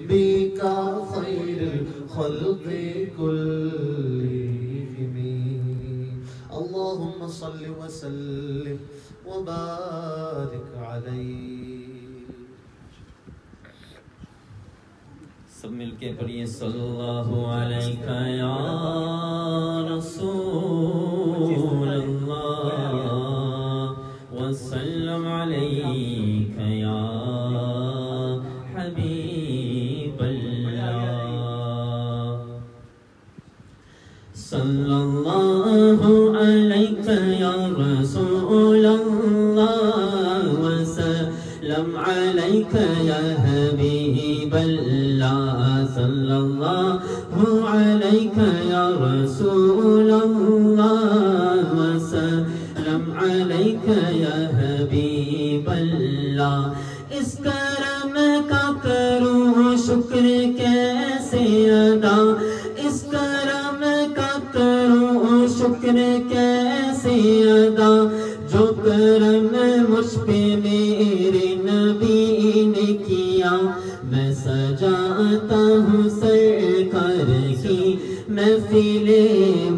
بك خير الخلق كلهم اللهم صل وسلم وبارك عليه. سب مل کے پڑھیے صلی اللہ علیہ یا رسول اللہ وسلم علیک یا حبیب اللہ صلی اللہ علیہ یا رسول اللہ وسلم علیک یا حبیب اللہ صلی اللہ علیہ یا رسول اللہ وسلم علیک یا حبیب اللہ. اس کرم کا کروں شکر کیسے ادا, اس کرم کا کروں شکر کیسے ادا, جو کرم مجھ پہ میرے نبی نے کیا. میں سجاتا ہوں سرکار کی محفل,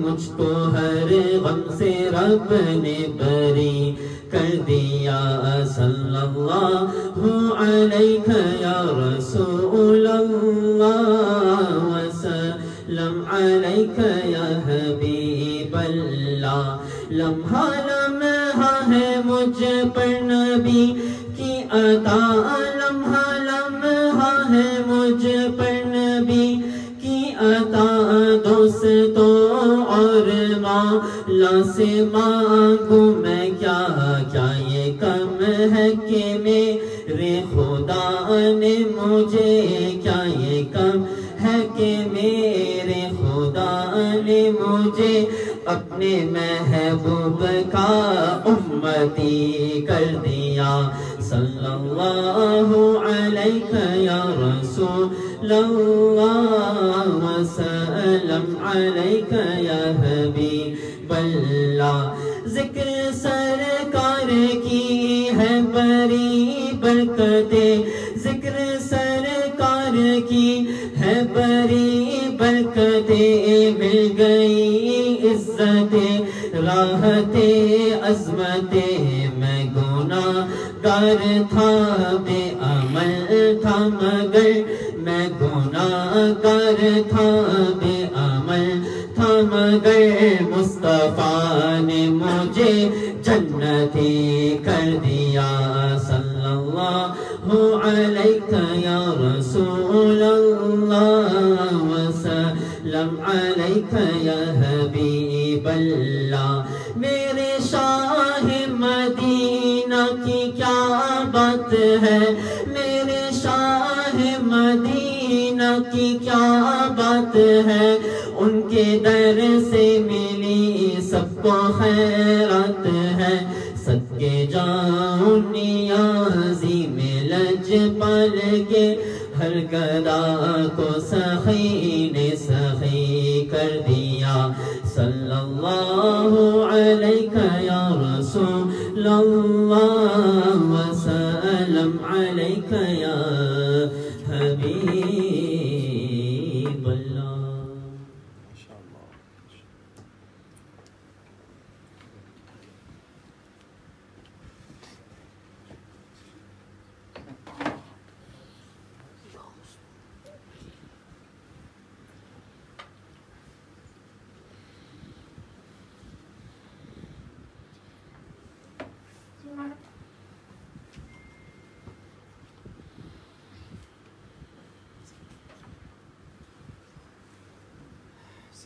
مجھ کو ہر غم سے رب نے بری کر دیا. صلی اللہ علیہ یا رسول اللہ وسلم علیک یا حبیب اللہ. لمحہ لمحہ ہے مجھ پر نبی کی عطا, لمحہ لمحہ ہے مجھ پر نبی کی عطا. دوستوں اور مولا سے مانگوں میں کیا کیا, یہ کم ہے کہ میرے خدا نے مجھے, کیا یہ کم ہے کہ میرے خدا نے مجھے اپنے محبوب کا امتی کر دیا. صلی اللہ علیہ یا رسول اللہ وسلم علیک یا حبیب اللہ. ذکر سرکار کی ہے بڑی برکتیں, ذکر سرکار کی ہے بڑی برکتیں. مل گئی عزتیں راحتیں عظمتیں, میں گناہگار تھا بے عمل تھا مگر, میں گناہگار تھا بے عمل تھا مگر, مصطفیٰ نے مجھے جنتی کر دیا. صلی اللہ علیہ یا رسول اللہ وسلم علیک یا حبیب اللہ. میرے شاہ مدینہ کی کیا بات ہے, میرے شاہ مدینہ کی کیا بات ہے, ان کے در سے ملی سب کو خیرات ہے. صدقے جاؤں نیازی میں لج پال کے, ہر گدا کو سخی نے سخی کر دیا. صلی اللہ علیہ یا رسول اللہ وسلم علیک یا حبیب اللہ.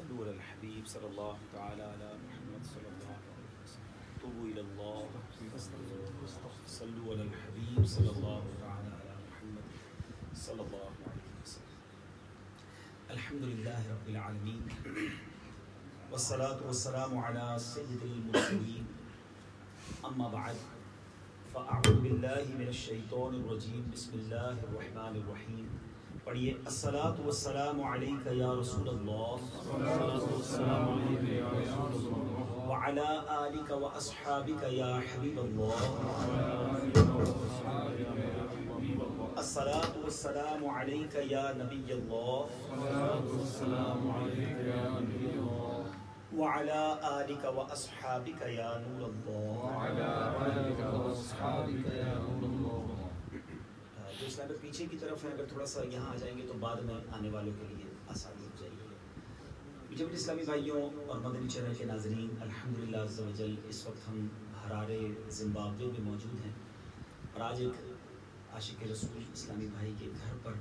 صلوا على الحبيب صلى الله تعالى على محمد صلى الله عليه وسلم. توبوا إلى الله صلوا على الحبيب صلى الله تعالى على محمد صلى الله عليه وسلم. الحمد لله رب العالمين والصلاة والسلام على سيد المرسلين. أما بعد فأعوذ بالله من الشيطان الرجيم. بسم الله الرحمن الرحيم. پڑھیے الصلاۃ والسلام علیک یا رسول اللہ وعلی آلک واصحابک یا حبیب اللہ. الصلاۃ والسلام علیک یا نبی اللہ وعلی آلک واصحابک یا نور اللہ. جو اسلام میں پیچھے کی طرف ہے اگر تھوڑا سا یہاں آ جائیں گے تو بعد میں آنے والوں کے لیے آسانی ہو جائے گی. مجھے میرے اسلامی بھائیوں اور مدنی چینل کے ناظرین، الحمدللہ عز و جل اس وقت ہم ہرارے زمبابوے میں موجود ہیں اور آج ایک عاشق رسول اسلامی بھائی کے گھر پر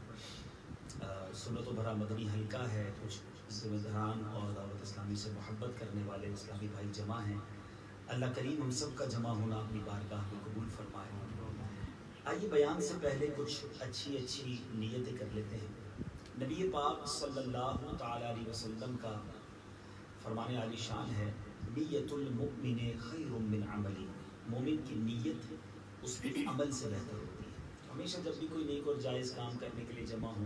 سنت و بھرا مدنی حلقہ ہے. کچھ ذمہ داران اور دعوت اسلامی سے محبت کرنے والے اسلامی بھائی جمع ہیں. اللہ کریم ہم سب کا جمع ہونا اپنی بارگاہ میں قبول فرمائے. آئیے بیان سے پہلے کچھ اچھی نیتیں کر لیتے ہیں. نبی پاک صلی اللہ تعالی علیہ وسلم کا فرمان عالی شان ہے، نیت المؤمن خیر من عملی. مومن کی نیت اس کے عمل سے بہتر ہوتی ہے. ہمیشہ جب بھی کوئی نیک اور جائز کام کرنے کے لیے جمع ہوں،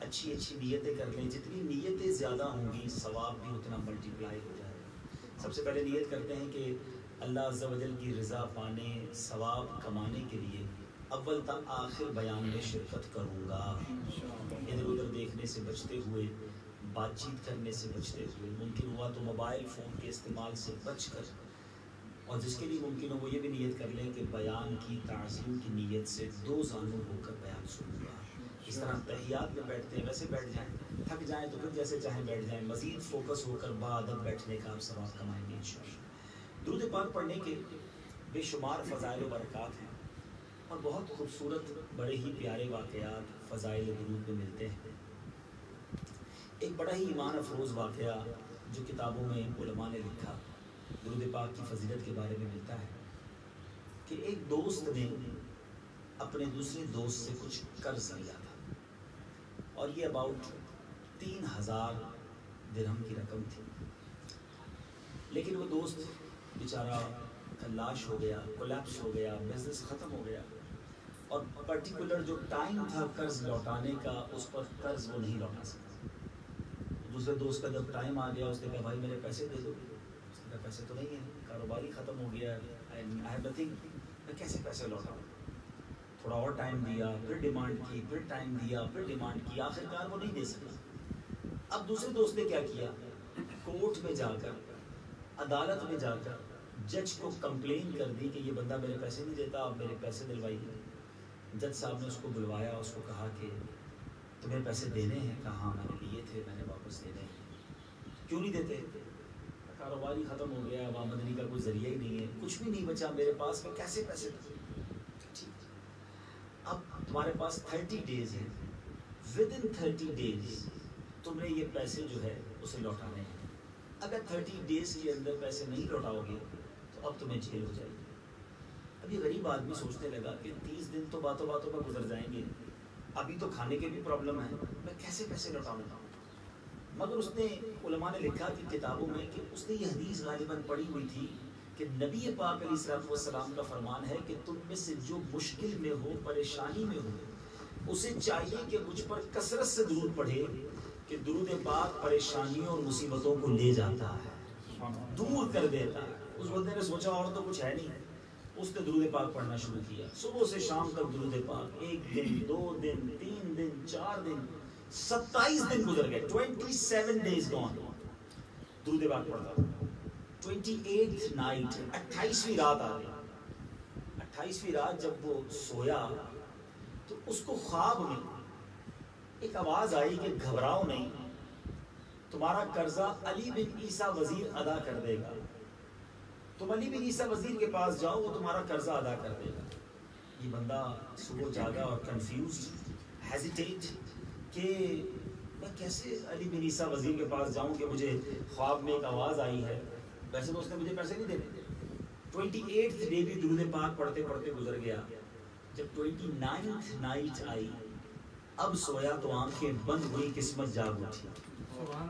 اچھی نیتیں کر لیں. جتنی نیتیں زیادہ ہوں گی ثواب بھی اتنا ملٹیپلائی ہو جائے گا. سب سے پہلے نیت کرتے ہیں کہ اللہ عز و جل کی رضا پانے، ثواب کمانے کے لیے اول تا آخر بیان میں شرکت کروں گا. ادھر ادھر دیکھنے سے بچتے ہوئے، بات چیت کرنے سے بچتے ہوئے، ممکن ہوا تو موبائل فون کے استعمال سے بچ کر، اور جس کے لیے ممکن ہو وہ یہ بھی نیت کر لیں کہ بیان کی تعظیم کی نیت سے دو زانوں ہو کر بیان سنوں گا. اس طرح تحیات میں بیٹھتے ہیں ویسے بیٹھ جائیں، تھک جائیں تو پھر جیسے چاہیں بیٹھ جائیں. مزید فوکس ہو کر باادب بیٹھنے کا آپ ثواب کمائیں گے انشاءاللہ. درود پاک پڑھنے کے بے شمار فضائل و برکات ہیں اور بہت خوبصورت بڑے ہی پیارے واقعات فضائل درود میں ملتے ہیں. ایک بڑا ہی ایمان افروز واقعہ جو کتابوں میں علماء نے لکھا درود پاک کی فضیلت کے بارے میں ملتا ہے کہ ایک دوست نے اپنے دوسرے دوست سے کچھ قرض لیا تھا اور یہ اباؤٹ 3000 درہم کی رقم تھی. لیکن وہ دوست بیچارہ لاش ہو گیا، کولیپس ہو گیا، بزنس ختم ہو گیا اور پرٹیکولر جو ٹائم تھا قرض لوٹانے کا اس پر قرض وہ نہیں لوٹا سکا. دوسرے دوست کا جب ٹائم آ گیا اس نے کہا بھائی میرے پیسے دے دو. اس نے کہا پیسے تو نہیں ہیں، کاروبار ہی ختم ہو گیا ہے، I have nothing. میں کیسے پیسے لوٹاؤں؟ تھوڑا اور ٹائم دیا، پھر ڈیمانڈ کی، پھر ٹائم دیا، پھر ڈیمانڈ کی، آخرکار وہ نہیں دے سکا. اب دوسرے دوست نے کیا کیا، کورٹ میں جا کر، عدالت میں جا کر جج کو کمپلین کر دی کہ یہ بندہ میرے پیسے نہیں دیتا، آپ میرے پیسے دلوائیے. جج صاحب نے اس کو بلوایا، اس کو کہا کہ تمہیں پیسے دینے ہیں؟ کہا ہاں میں نے لیے تھے، میں نے واپس دینے ہیں. کیوں نہیں دیتے؟ کاروبار ہی ختم ہو گیا، آمدنی کا کوئی ذریعہ ہی نہیں ہے، کچھ بھی نہیں بچا میرے پاس، میں کیسے پیسے دوں؟ ٹھیک، اب تمہارے پاس 30 days ہیں، within 30 days تم نے یہ پیسے جو ہے اسے لوٹانے ہیں. اگر 30 days کے اندر پیسے نہیں لوٹاؤ گے تو اب تمہیں جیل ہو جائے گی. اب یہ غریب آدمی سوچنے لگا کہ 30 دن تو باتوں باتوں میں گزر جائیں گے، ابھی تو کھانے کے بھی پرابلم ہے، میں کیسے پیسے لوٹاؤں گا؟ مگر اس نے علماء نے لکھا کہ کتابوں میں کہ اس نے یہ حدیث غالباً پڑھی ہوئی تھی کہ نبی پاک علیہ السلام کا فرمان ہے کہ تم میں سے جو مشکل میں ہو، پریشانی میں ہو، اسے چاہیے کہ مجھ پر کثرت سے درود پڑھے کہ درود پاک پریشانیوں اور مصیبتوں کو لے جاتا ہے، دور کر دیتا ہے. اس بندے نے سوچا اور تو کچھ ہے نہیں، اس نے درود پاک پڑھنا شروع کیا. صبح سے شام تک درود پاک، 1 دن 2 دن 3 دن 4 دن 27 دن گزر گئے. 27 days gone درود پاک پڑھتا. 28th night 28ویں رات آ گئی. 28ویں رات جب وہ سویا تو اس کو خواب میں ایک آواز آئی کہ گھبراؤ نہیں، تمہارا قرضہ علی بن عیسیٰ وزیر ادا کر دے گا. تم علی بن عیسیٰ وزیر کے پاس جاؤ، وہ تمہارا قرضہ ادا کر دے گا. یہ بندہ صبح جاگا اور کنفیوزڈ، ہیزیٹیٹ کہ میں کیسے علی بن عیسیٰ وزیر کے پاس جاؤں کہ مجھے خواب میں ایک آواز آئی ہے، ویسے تو اس نے مجھے پیسے نہیں دینے. 28th ڈے بھی درود پاک پڑھتے پڑھتے گزر گیا. جب 29th نائٹ آئی، اب سویا تو آنکھیں بند ہوئی، قسمت جاگ اٹھی.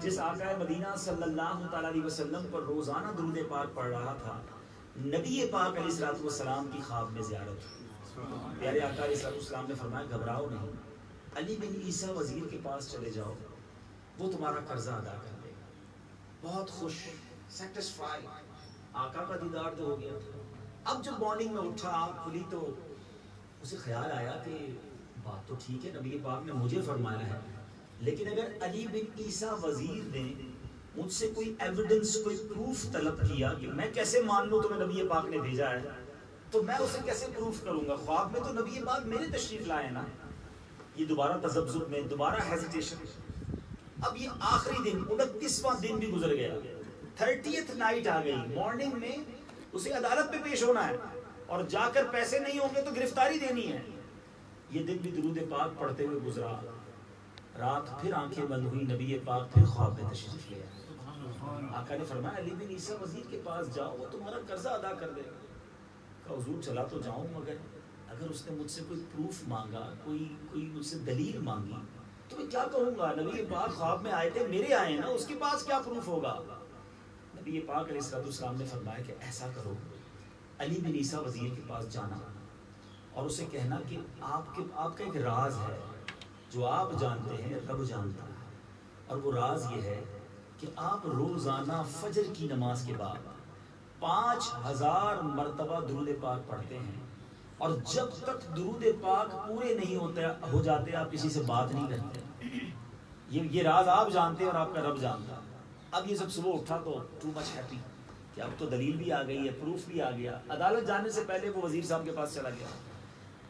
جس آقا مدینہ صلی اللہ تعالی علیہ وسلم پر روزانہ درود پاک پڑھ رہا تھا، نبی پاک علیہ السلام کی خواب میں زیارت ہوئی. پیارے آقا علیہ السلام نے فرمایا گھبراؤ نہیں، علی بن عیسیٰ وزیر کے پاس چلے جاؤ، وہ تمہارا قرضہ ادا کر دے گا. بہت خوش، سیٹسفائی، آقا کا دیدار تو ہو گیا. اب جب مارننگ میں اٹھا، آنکھ کھلی تو اسے خیال آیا کہ بات تو ٹھیک ہے، نبی پاک نے مجھے فرمایا ہے، لیکن اگر علی بن عیسیٰ وزیر نے مجھ سے کوئی ایویڈنس، کوئی پروف طلب کیا کہ میں کیسے مان لوں تمہیں نبی پاک نے بھیجا ہے، تو میں اسے کیسے پروف کروں گا؟ خواب میں تو نبی پاک میرے تشریف لائے نا. یہ دوبارہ تذبذب میں، دوبارہ ہیزیٹیشن. اب یہ آخری دن 29واں دن بھی گزر گیا، 30th نائٹ آ گئی. مارننگ میں اسے عدالت پہ پیش ہونا ہے اور جا کر پیسے نہیں ہوں گے تو گرفتاری دینی ہے. یہ دن بھی درود پاک پڑھتے ہوئے گزرا. رات پھر آنکھیں بند ہوئی، نبی پاک پھر خواب میں تشریف لے آئے. آقا نے فرمایا علی بن عیسیٰ وزیر کے پاس جاؤ، وہ تمہارا قرضہ ادا کر دے گا. کہا حضور چلا تو جاؤں، مگر اگر اس نے مجھ سے کوئی پروف مانگا، کوئی مجھ سے دلیل مانگی تو میں کیا کہوں گا؟ نبی پاک خواب میں آئے تھے، میرے آئے نا، اس کے پاس کیا پروف ہوگا؟ نبی پاک علیہ السلام نے فرمایا کہ ایسا کرو، علی بن عیسیٰ وزیر کے پاس جانا اور اسے کہنا کہ آپ کا ایک راز ہے جو آپ جانتے ہیں، رب جانتا ہے. اور وہ راز یہ ہے کہ آپ روزانہ فجر کی نماز کے بعد 5000 مرتبہ درود پاک پڑھتے ہیں، اور جب تک درود پاک پورے نہیں ہو جاتے آپ کسی سے بات نہیں کرتے. یہ راز آپ جانتے ہیں اور آپ کا رب جانتا. اب یہ سب صبح اٹھا تو ٹو مچ ہیپی کہ اب تو دلیل بھی آ گئی ہے، پروف بھی آ گیا. عدالت جانے سے پہلے وہ وزیر صاحب کے پاس چلا گیا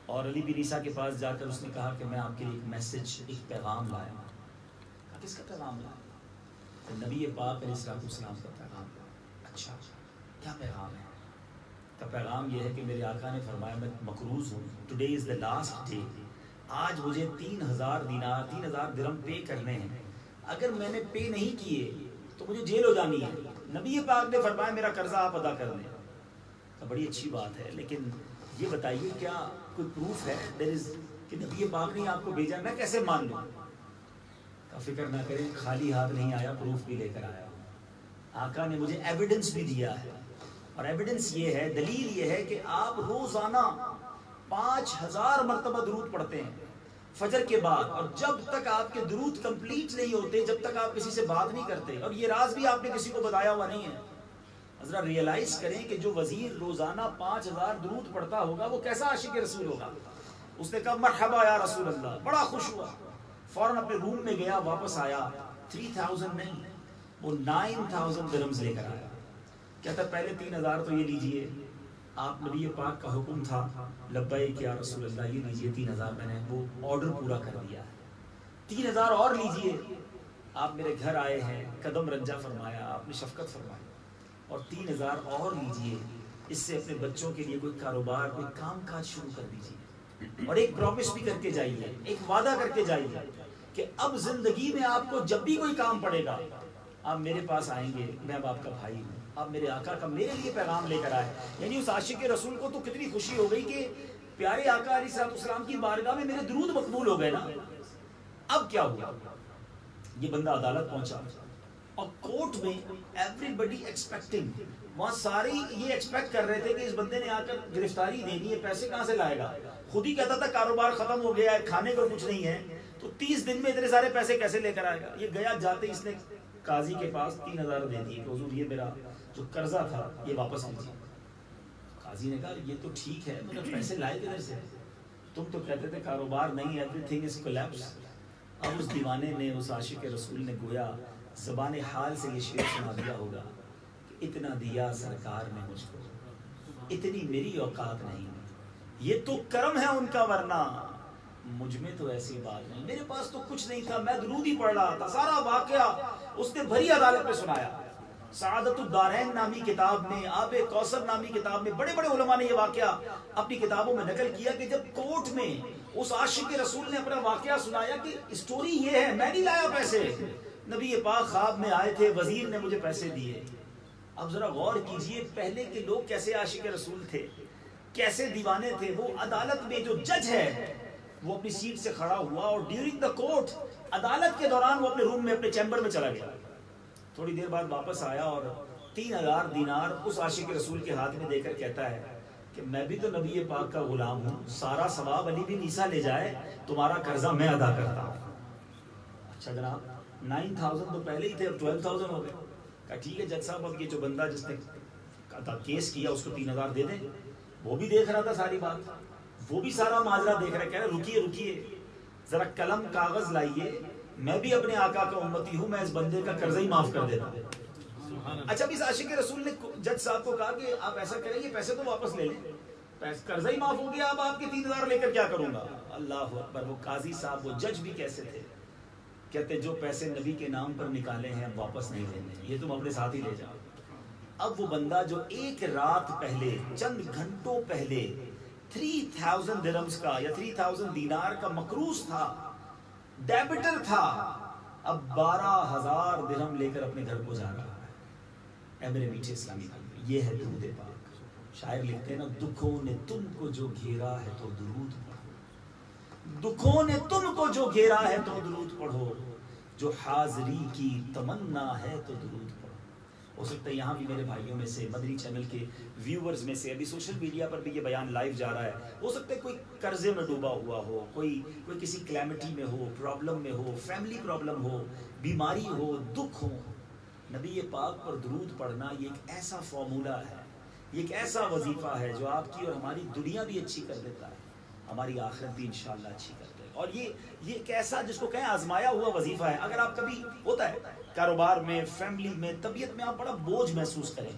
اور علی بن عیسیٰ کے پاس جا کر اس نے کہا کہ میں آپ کے لیے ایک میسج، ایک پیغام لایا. کس کا پیغام لایا؟ نبی پاک علیہ السلام کا پیغام. اچھا کیا پیغام ہے؟ کا پیغام یہ ہے کہ میرے آقا نے فرمایا میں مقروض ہوں، today is the last day, آج مجھے 3000 دینار 3000 درہم پے کرنے ہیں، اگر میں نے پے نہیں کیے تو مجھے جیل ہو جانی ہے. نبی پاک نے فرمایا میرا قرضہ آپ ادا کر دیں. بڑی اچھی بات ہے، لیکن یہ بتائیے کیا کوئی پروف ہے کہ نبی پاک نے آپ کو بھیجا؟ میں کیسے مان لوں؟ فکر نہ کریں، خالی ہاتھ نہیں آیا، پروف بھی لے کر آیا. آقا نے مجھے ایویڈنس بھی دیا ہے، اور ایویڈنس یہ ہے، دلیل یہ ہے کہ آپ روزانہ 5000 مرتبہ درود پڑھتے ہیں فجر کے بعد، اور جب تک آپ کے درود کمپلیٹ نہیں ہوتے، جب تک آپ کسی سے بات نہیں کرتے. اور یہ راز بھی آپ نے کسی کو بتایا ہوا نہیں ہے. ذرا ریئلائز کریں کہ جو وزیر روزانہ 5000 درود پڑھتا ہوگا وہ کیسا عاشق رسول ہوگا. اس نے کہا مرحبا یا رسول اللہ، بڑا خوش ہوا، فوراً اپنے روم میں گیا، واپس آیا. 3000 نہیں، وہ 9000 درہمز لے کر آیا. کہتا پہلے 3000 تو یہ لیجئے، آپ نبی پاک کا حکم تھا، لبیک یا رسول اللہ، یہ لیجئے 3000، میں نے وہ آرڈر پورا کر دیا. 3000 اور لیجئے، آپ میرے گھر آئے ہیں، قدم رنجا فرمایا، آپ نے شفقت فرمائی. اور 3000 اور لیجئے، اس سے اپنے بچوں کے لیے کوئی کاروبار، کوئی کام کاج شروع کر دیجئے. اور ایک پرومس بھی کر کے جائیے، ایک وعدہ کر کے جائیے کہ اب زندگی میں آپ کو جب بھی کوئی کام پڑے گا آپ میرے پاس آئیں گے، میں اب آپ کا بھائی ہوں. آپ میرے آقا کا میرے لیے پیغام لے کر آئے. یعنی اس عاشق رسول کو تو کتنی خوشی ہو گئی کہ پیارے آقا علیہ السلام کی بارگاہ میں میرے درود مقبول ہو گئے نا. اب کیا ہوا؟ یہ بندہ عدالت پہنچا اور کورٹ میں ایوری بڈی ایکسپیکٹنگ، وہاں سارے یہ ایکسپیکٹ کر رہے تھے کہ اس بندے نے آ کر گرفتاری دینی ہے، پیسے کہاں سے لائے گا؟ خود ہی کہتا تھا کاروبار ختم ہو گیا ہے، کھانے کو کچھ نہیں ہے، تو 30 دن میں اتنے سارے پیسے کیسے لے کر آئے گا؟ یہ گیا، جاتے اس نے قاضی کے پاس 3000 دے دیے کہ حضور یہ میرا جو قرضہ تھا یہ واپس لیجیے. قاضی نے کہا یہ تو ٹھیک ہے، مگر پیسے لائے کدھر سے؟ تم تو کہتے تھے کاروبار نہیں، ایوری تھنگ از کولیپس. اب اس دیوانے نے، اس عاشق رسول نے گویا زبان حال سے یہ شعر سنا دیا ہوگا کہ اتنا دیا سرکار نے مجھ کو، اتنی میری اوقات نہیں، یہ تو کرم ہے ان کا، ورنہ مجھ میں تو ایسی بات نہیں، میرے پاس تو کچھ نہیں تھا، میں درود ہی پڑھ رہا تھا. سارا واقعہ اس نے بھری عدالت میں سنایا. سعادت الدارین نامی کتاب میں، آب کوثر نامی کتاب میں بڑے بڑے علماء نے یہ واقعہ اپنی کتابوں میں نقل کیا کہ جب کورٹ میں اس عاشق رسول نے اپنا واقعہ سنایا کہ اسٹوری یہ ہے، میں نہیں لایا پیسے، نبی پاک خواب میں آئے تھے، وزیر نے مجھے پیسے دیے. اب ذرا غور کیجئے پہلے کے لوگ کیسے عاشق رسول تھے، کیسے دیوانے تھے. وہ عدالت میں جو جج ہے وہ اپنی سیٹ سے کھڑا ہوا اور ڈیورنگ دا کورٹ، عدالت کے دوران وہ اپنے روم میں، اپنے چیمبر میں چلا گیا. تھوڑی دیر بعد واپس آیا اور 3000 دینار اس عاشق رسول کے ہاتھ میں دے کر کہتا ہے کہ میں بھی تو نبی پاک کا غلام ہوں، سارا ثواب علی بن عیسیٰ لے جائے، تمہارا قرضہ میں ادا کرتا ہوں. اچھا جناب 9000 تو پہلے ہی تھے، اب 12000 ہو گئے. کہا ٹھیک ہے جج صاحب، اب یہ جو بندہ جس نے کیس کیا اس کو 3000 دے دیں. وہ بھی دیکھ رہا تھا ساری بات. وہ بھی سارا ماجرا دیکھ رہے، کہہ رہے رکیے رکیے ذرا قلم کاغذ لائیے، میں بھی اپنے آقا کا امتی ہوں، میں اس بندے کا قرضہ ہی معاف کر دیتا ہوں۔ اچھا بھی عاشق رسول نے جج صاحب کو کہا کہ آپ ایسا کریں، یہ پیسے تو واپس لے لیں، قرضہ ہی معاف ہو گیا، اب آپ کے 3000 لے کر کیا کروں گا؟ اللہ اکبر۔ وہ قاضی صاحب، وہ جج بھی کیسے تھے، کہتے جو پیسے نبی کے نام پر نکالے ہیں اب واپس نہیں لینے، یہ تم اپنے ساتھ ہی لے جاؤ۔ اب وہ بندہ جو ایک رات پہلے، چند گھنٹوں پہلے 3000 درہمز کا یا 3000 دینار کا مقروض تھا، ڈیبٹر تھا، اب 12000 درہم لے کر اپنے گھر کو جا رہا ہے۔ اے میرے میٹھے اسلامی بھائی، یہ ہے درود پاک۔ شاعر لکھتے ہیں نا، دکھوں نے تم کو جو گھیرا ہے تو درود پڑھو، دکھوں نے تم کو جو گھیرا ہے تو درود پڑھو، جو حاضری کی تمنا ہے تو درود پڑھو۔ ہو سکتا ہے یہاں بھی میرے بھائیوں میں سے، مدنی چینل کے ویورز میں سے، ابھی سوشل میڈیا پر بھی یہ بیان لائیو جا رہا ہے، ہو سکتا ہے کوئی قرضے میں ڈوبا ہوا ہو، کوئی کسی کلیمٹی میں ہو، پرابلم میں ہو، فیملی پرابلم ہو، بیماری ہو، دکھ ہو۔ نبی پاک پر درود پڑھنا یہ ایک ایسا فارمولہ ہے، یہ ایک ایسا وظیفہ ہے جو آپ کی اور ہماری دنیا بھی اچھی کر دیتا ہے، ہماری آخرت بھی انشاءاللہ اچھی کر دے۔ اور یہ ایک ایسا جس کو کہیں آزمایا ہوا وظیفہ ہے۔ اگر آپ کبھی ہوتا ہے کاروبار میں، فیملی میں، طبیعت میں آپ بڑا بوجھ محسوس کریں،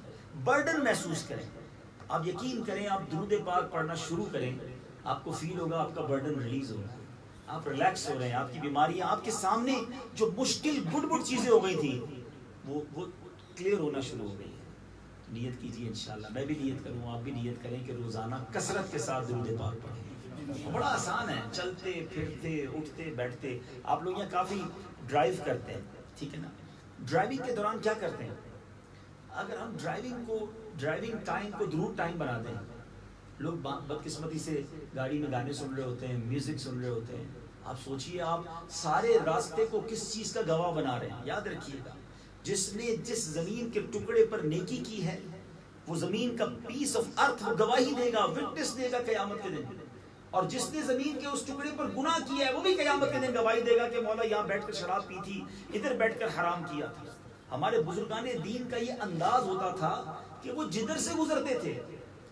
برڈن محسوس کریں، آپ یقین کریں، آپ درود پاک پڑھنا شروع کریں، آپ کو فیل ہوگا آپ کا برڈن ریلیز ہوگا، آپ ریلیکس ہو رہے ہیں، آپ کی بیماریاں، آپ کے سامنے جو مشکل گڈ چیزیں ہو گئی تھی وہ کلیئر ہونا شروع ہو گئی ہے۔ نیت کیجیے انشاءاللہ، میں بھی نیت کروں، آپ بھی نیت کریں کہ روزانہ کثرت کے ساتھ درود پاک پڑھیں۔ بڑا آسان ہے، چلتے پھرتے اٹھتے بیٹھتے۔ آپ لوگ یہاں کافی ڈرائیو کرتے ہیں، ٹھیک ہے نا؟ ڈرائیونگ کے دوران کیا کرتے ہیں؟ اگر ہم ڈرائیونگ ٹائم کو درود ٹائم بنا دیں، لوگ بدقسمتی سے گاڑی میں گانے سن رہے ہوتے ہیں، میوزک سن رہے ہوتے ہیں، آپ سوچئے آپ سارے راستے کو کس چیز کا گواہ بنا رہے ہیں۔ یاد رکھیے گا، جس نے جس زمین کے ٹکڑے پر نیکی کی ہے، وہ زمین کا پیس آف ارتھ وہ گواہی دے گا، وٹنس دے گا قیامت کے دن۔ اور جس نے زمین کے اس ٹکڑے پر گناہ کیا ہے، وہ بھی قیامت کے دن گواہی دے گا کہ مولا یہاں بیٹھ کر شراب پی تھی، ادھر بیٹھ کر حرام کیا تھا۔ ہمارے بزرگان دین کا یہ انداز ہوتا تھا کہ وہ جدھر سے گزرتے تھے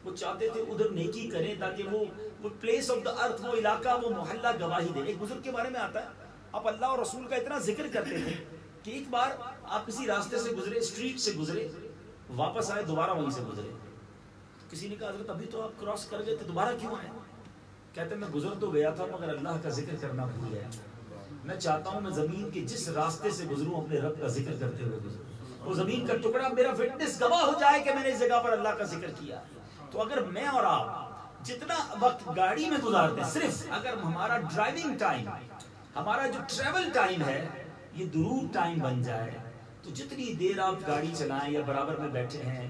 وہ چاہتے تھے ادھر نیکی کریں، تاکہ وہ پلیس آف دا ارتھ، وہ علاقہ، وہ محلہ گواہی دے۔ ایک بزرگ کے بارے میں آتا ہے، آپ اللہ اور رسول کا اتنا ذکر کرتے تھے کہ ایک بار آپ کسی راستے سے گزرے، اسٹریٹ سے گزرے، واپس آئے، دوبارہ وہیں سے گزرے۔ کسی نے کہا حضرت ابھی تو آپ کراس کر گئے تھے، دوبارہ کیوں آئے؟ کہتے ہیں میں گزر تو گیا تھا مگر اللہ کا ذکر کرنا بھول گیا۔ میں چاہتا ہوں میں زمین کے جس راستے سے گزروں اپنے رب کا ذکر کرتے ہوئے گزروں، وہ زمین کا ٹکڑا میرا وٹنس گواہ ہو جائے کہ میں نے اس جگہ پر اللہ کا ذکر کیا۔ تو اگر میں اور آپ جتنا وقت گاڑی میں گزارتے ہیں، صرف اگر ہمارا ڈرائیونگ ٹائم، ہمارا جو ٹریول ٹائم ہے، یہ درود ٹائم بن جائے، تو جتنی دیر آپ گاڑی چلائیں یا برابر میں بیٹھے ہیں،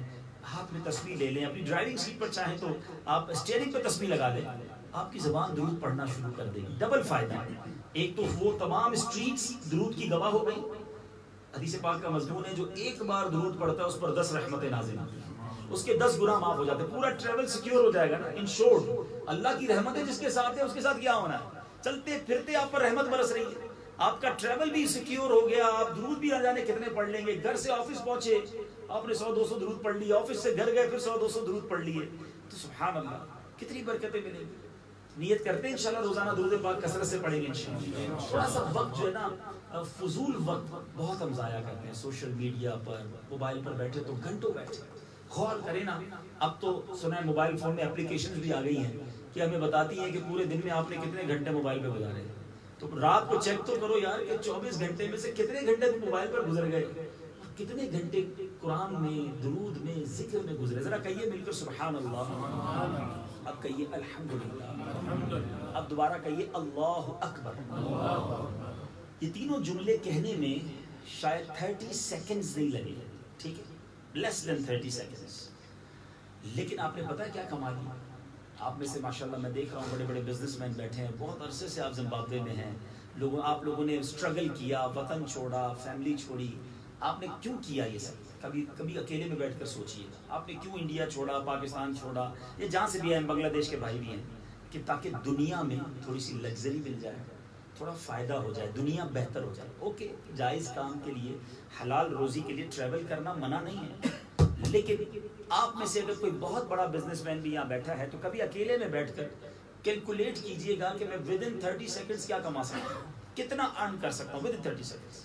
ہاتھ میں تسبیح لے لیں، اپنی ڈرائیونگ سیٹ پر چاہیں تو آپ اسٹیئرنگ پہ تسبیح لگا دیں، آپ کی زبان درود پڑھنا شروع کر دے گی۔ ڈبل فائدہ ہے، ایک تو وہ تمام اسٹریٹس درود کی گواہ ہو گئی۔ حدیث پاک کا مضمون ہے جو ایک بار درود پڑھتا ہے اس پر 10 رحمتیں نازل ہوتی ہیں، اس کے 10 گناہ معاف ہو جاتے ہیں، پورا ٹریول سیکیور ہو جائے گا نا۔ ان شورٹ اللہ کی رحمتیں جس کے ساتھ ہے اس کے ساتھ کیا ہونا ہے؟ چلتے پھرتے آپ پر رحمت برس رہی ہے، آپ کا ٹریول بھی سیکیور ہو گیا، آپ درود بھی نہ جانے کتنے پڑھ لیں گے۔ گھر سے آفس پہنچے، آپ نے 100-200 درود پڑھ لیے، آفس سے گھر گئے پھر 100-200 درود پڑھ لیے، تو سبحان اللہ کتنی برکتیں ملیں گی۔ نیت کرتے ہیں انشاءاللہ روزانہ درود پاک کثرت سے پڑھیں گے انشاءاللہ۔ تھوڑا سا وقت جو ہے نا، فضول وقت بہت ہم ضائع کرتے ہیں، سوشل میڈیا پر، موبائل پر بیٹھے تو گھنٹوں بیٹھے۔ غور کریں نا، اب تو سنا ہے موبائل فون میں اپلیکیشنز بھی آ گئی ہیں کہ ہمیں بتاتی ہیں کہ پورے دن میں آپ نے کتنے گھنٹے موبائل پہ گزارے، تو رات کو چیک تو کرو یار کہ 24 گھنٹے میں سے کتنے گھنٹے موبائل پر گزر گئے، کتنے گھنٹے قرآن میں، درود میں، ذکر میں گزرے۔ ذرا کہیے مل کر سبحان اللہ، اب کہیے الحمدللہ، اب دوبارہ کہیے اللہ اکبر۔ یہ تینوں جملے کہنے میں شاید 30 سیکنڈز نہیں لگے، ٹھیک ہے، لیس دین 30 سیکنڈز، لیکن آپ نے پتا ہے کیا کمال کیا؟ آپ میں سے ماشاءاللہ میں دیکھ رہا ہوں بڑے بڑے بزنس مین بیٹھے ہیں، بہت عرصے سے آپ زمبابوے میں ہیں، آپ لوگوں نے اسٹرگل کیا، وطن چھوڑا، فیملی چھوڑی، آپ نے کیوں کیا یہ سب؟ کبھی اکیلے میں بیٹھ کر سوچئے آپ نے کیوں انڈیا چھوڑا، پاکستان چھوڑا، یہ جہاں سے بھی ہیں، بنگلہ دیش کے بھائی بھی ہیں، کہ تاکہ دنیا میں تھوڑی سی لگژری مل جائے، تھوڑا فائدہ ہو جائے، دنیا بہتر ہو جائے۔ اوکے، جائز کام کے لیے، حلال روزی کے لیے ٹریول کرنا منع نہیں ہے، لیکن آپ میں سے اگر کوئی بہت بڑا بزنس مین بھی یہاں بیٹھا ہے تو کبھی اکیلے میں بیٹھ کر کیلکولیٹ کیجئے گا کہ میں ود ان 30 سیکنڈز کیا کما سکتا ہوں, کتنا ارن کر سکتا ہوں ود ان 30 سیکنڈز.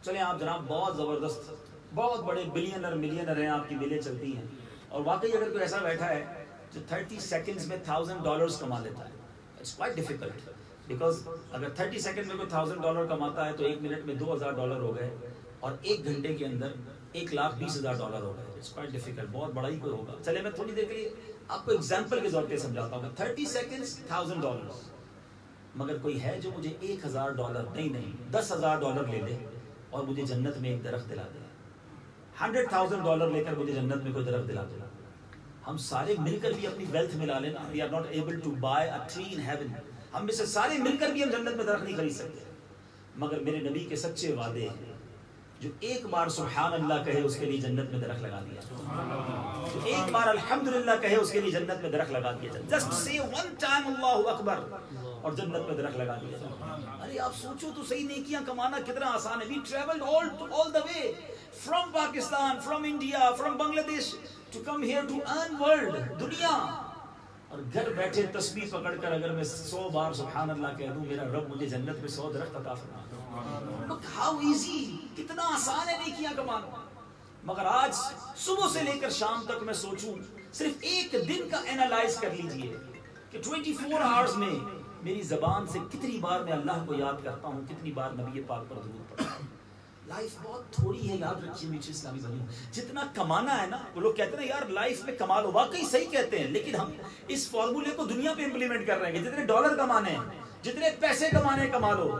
چلیں آپ جناب بہت زبردست, بہت بڑے بلینر ملینر ہیں, آپ کی ملیں چلتی ہیں, اور واقعی اگر کوئی ایسا بیٹھا ہے جو 30 سیکنڈز میں $1000 کما لیتا ہے, اٹس کوائٹ ڈیفیکلٹ, بیکاز اگر 30 سیکنڈ میں کوئی $1000 کماتا ہے تو 1 منٹ میں $2000 ہو گئے, اور 1 گھنٹے کے اندر $1,20,000 ہو گئے. اٹس کوائٹ ڈیفیکلٹ, بہت بڑا ہی کوئی ہوگا. چلے میں تھوڑی دیر کے لیے آپ کو ایگزامپل کے طور پہ سمجھاتا ہوں. 30 سیکنڈز $1000, مگر کوئی ہے جو مجھے $1000 نہیں $10,000 لے لے اور مجھے جنت میں ایک درخت دلا دے, $100,000 لے کر مجھے جنت میں کوئی درخت دلا دے. ہم سارے مل کر بھی اپنی ویلتھ ملا لینا. We are not able to buy a tree in heaven. ہم میں سے سارے مل کر بھی ہم جنت میں درخت نہیں خرید سکتے, مگر میرے نبی کے سچے وعدے ہیں. جو ایک بار سبحان اللہ کہے اس کے لیے جنت میں درخت لگا دیا, جو ایک بار الحمدللہ کہے اس کے لیے جنت میں درخت لگا دیا. جسٹ سے ون ٹائم اللہ اکبر اور جنت میں درخت لگا دیا. ارے آپ سوچو تو صحیح, نیکیاں کمانا کتنا آسان ہے. وی travelled all the way from Pakistan, from India, from Bangladesh to come here to earn world, دنیا. اور گھر بیٹھے تسبیح پکڑ کر اگر میں 100 بار سبحان اللہ کہہ دوں, میرا رب مجھے جنت میں 100 درخت عطا فرما. Look how easy, کتنا آسان ہے نیکیاں کمانا. مگر آج صبح سے لے کر شام تک میں سوچوں, صرف ایک دن کا اینالائز کر لیجئے کہ 24 آورز میں میری زبان سے کتنی بار میں اللہ کو یاد کرتا ہوں, کتنی بار نبی پاک پر درود پڑھتا ہوں. لائف بہت تھوڑی ہے, یاد رکھیے میٹھے اسلامی بھائیوں. جتنا کمانا ہے نا, وہ لوگ کہتے ہیں یار لائف میں کما لو, واقعی صحیح کہتے ہیں, لیکن ہم اس فارمولے کو دنیا پہ امپلیمنٹ کر رہے ہیں کہ جتنے ڈالر کمانے ہیں, جتنے پیسے کمانے ہیں کما لو.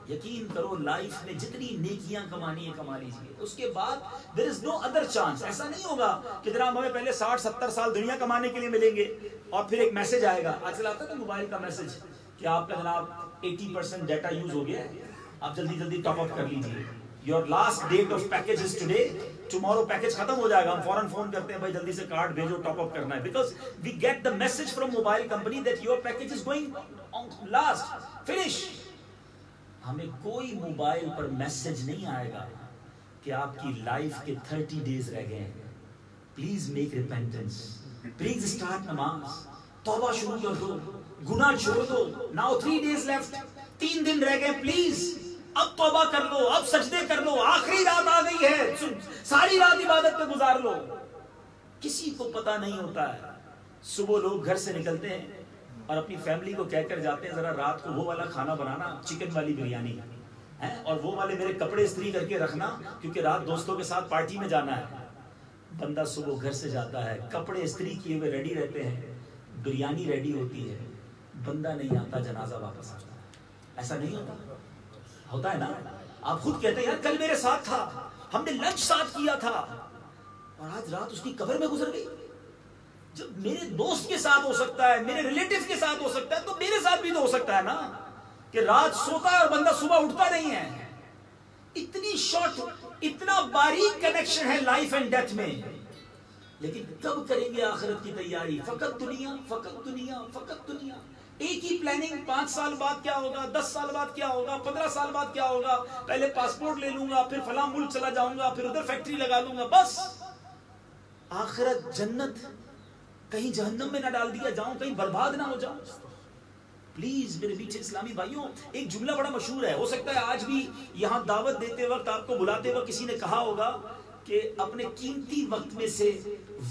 یقین کرو لائف میں جتنی نیکیاں کمانی ہے کما لیجیے, اس کے بعد there is no other chance. ایسا نہیں ہوگا کہ جناب ہمیں پہلے 60-70 سال دنیا کمانے کے لیے ملیں گے اور پھر ایک میسج آئے گا. آج کل آتا ہے نا موبائل کا میسج کہ آپ کا جناب 80% ڈیٹا یوز ہو گیا ہے, آپ جلدی جلدی ٹاپ اپ کر لیجیے. Your last date of package is today, tomorrow package ختم ہو جائے گا. ہم فوراً فون کرتے ہیں بھائی جلدی سے کارڈ بھیجو, ٹاپ اپ کرنا ہے, because we get the message from mobile company that your package is going last, finish. ہمیں کوئی موبائل پر میسج نہیں آئے گا کہ آپ کی لائف کے 30 ڈیز رہ گئے ہیں. Please make repentance, please start نماز, توبہ شروع کر دو, گناہ چھوڑ دو. ناؤ 3 days left, 3 دن رہ گئے, پلیز اب توبہ کر لو, اب سجدے کر لو. آخری رات آ گئی ہے, ساری رات عبادت میں گزار لو. کسی کو پتا نہیں ہوتا ہے. صبح لوگ گھر سے نکلتے ہیں اور اپنی فیملی کو کہہ کر جاتے ہیں ذرا رات کو وہ والا کھانا بنانا, چکن والی بریانی ہے, اور وہ والے میرے کپڑے استری کر کے رکھنا کیونکہ رات دوستوں کے ساتھ پارٹی میں جانا ہے. بندہ صبح گھر سے جاتا ہے, کپڑے استری کیے ہوئے ریڈی رہتے ہیں, بریانی ریڈی ہوتی ہے, بندہ نہیں آتا, جنازہ واپس آتا ہے. ایسا نہیں ہوتا؟ ہوتا ہے نا. آپ خود کہتے ہیں یار کل میرے ساتھ تھا, ہم نے لنچ ساتھ کیا تھا, اور آج رات اس کی قبر میں گزر گئی. جب میرے دوست کے ساتھ ہو سکتا ہے, میرے ریلیٹیو کے ساتھ ہو سکتا ہے, تو میرے ساتھ بھی تو ہو سکتا ہے نا کہ رات سوتا ہے اور بندہ صبح اٹھتا نہیں ہے. اتنی شارٹ, اتنا باریک کنیکشن ہے لائف اینڈ ڈیتھ میں. لیکن کب کریں گے آخرت کی تیاری؟ فقط دنیا, فقط دنیا, فقط دنیا. ایک ہی پلاننگ, 5 سال بعد کیا ہوگا, 10 سال بعد کیا ہوگا, 15 سال بعد کیا ہوگا, پہلے پاسپورٹ لے لوں گا, پھر فلاں ملک چلا جاؤں گا, پھر ادھر فیکٹری لگا لوں گا. بس آخرت جنت, کہیں جہنم میں نہ ڈال دیا جاؤں, کہیں برباد نہ ہو جاؤں. پلیز میرے میٹھے اسلامی بھائیوں, ایک جملہ بڑا مشہور ہے, ہو سکتا ہے آج بھی یہاں دعوت دیتے وقت, آپ کو بلاتے وقت کسی نے کہا ہوگا کہ اپنے قیمتی وقت میں سے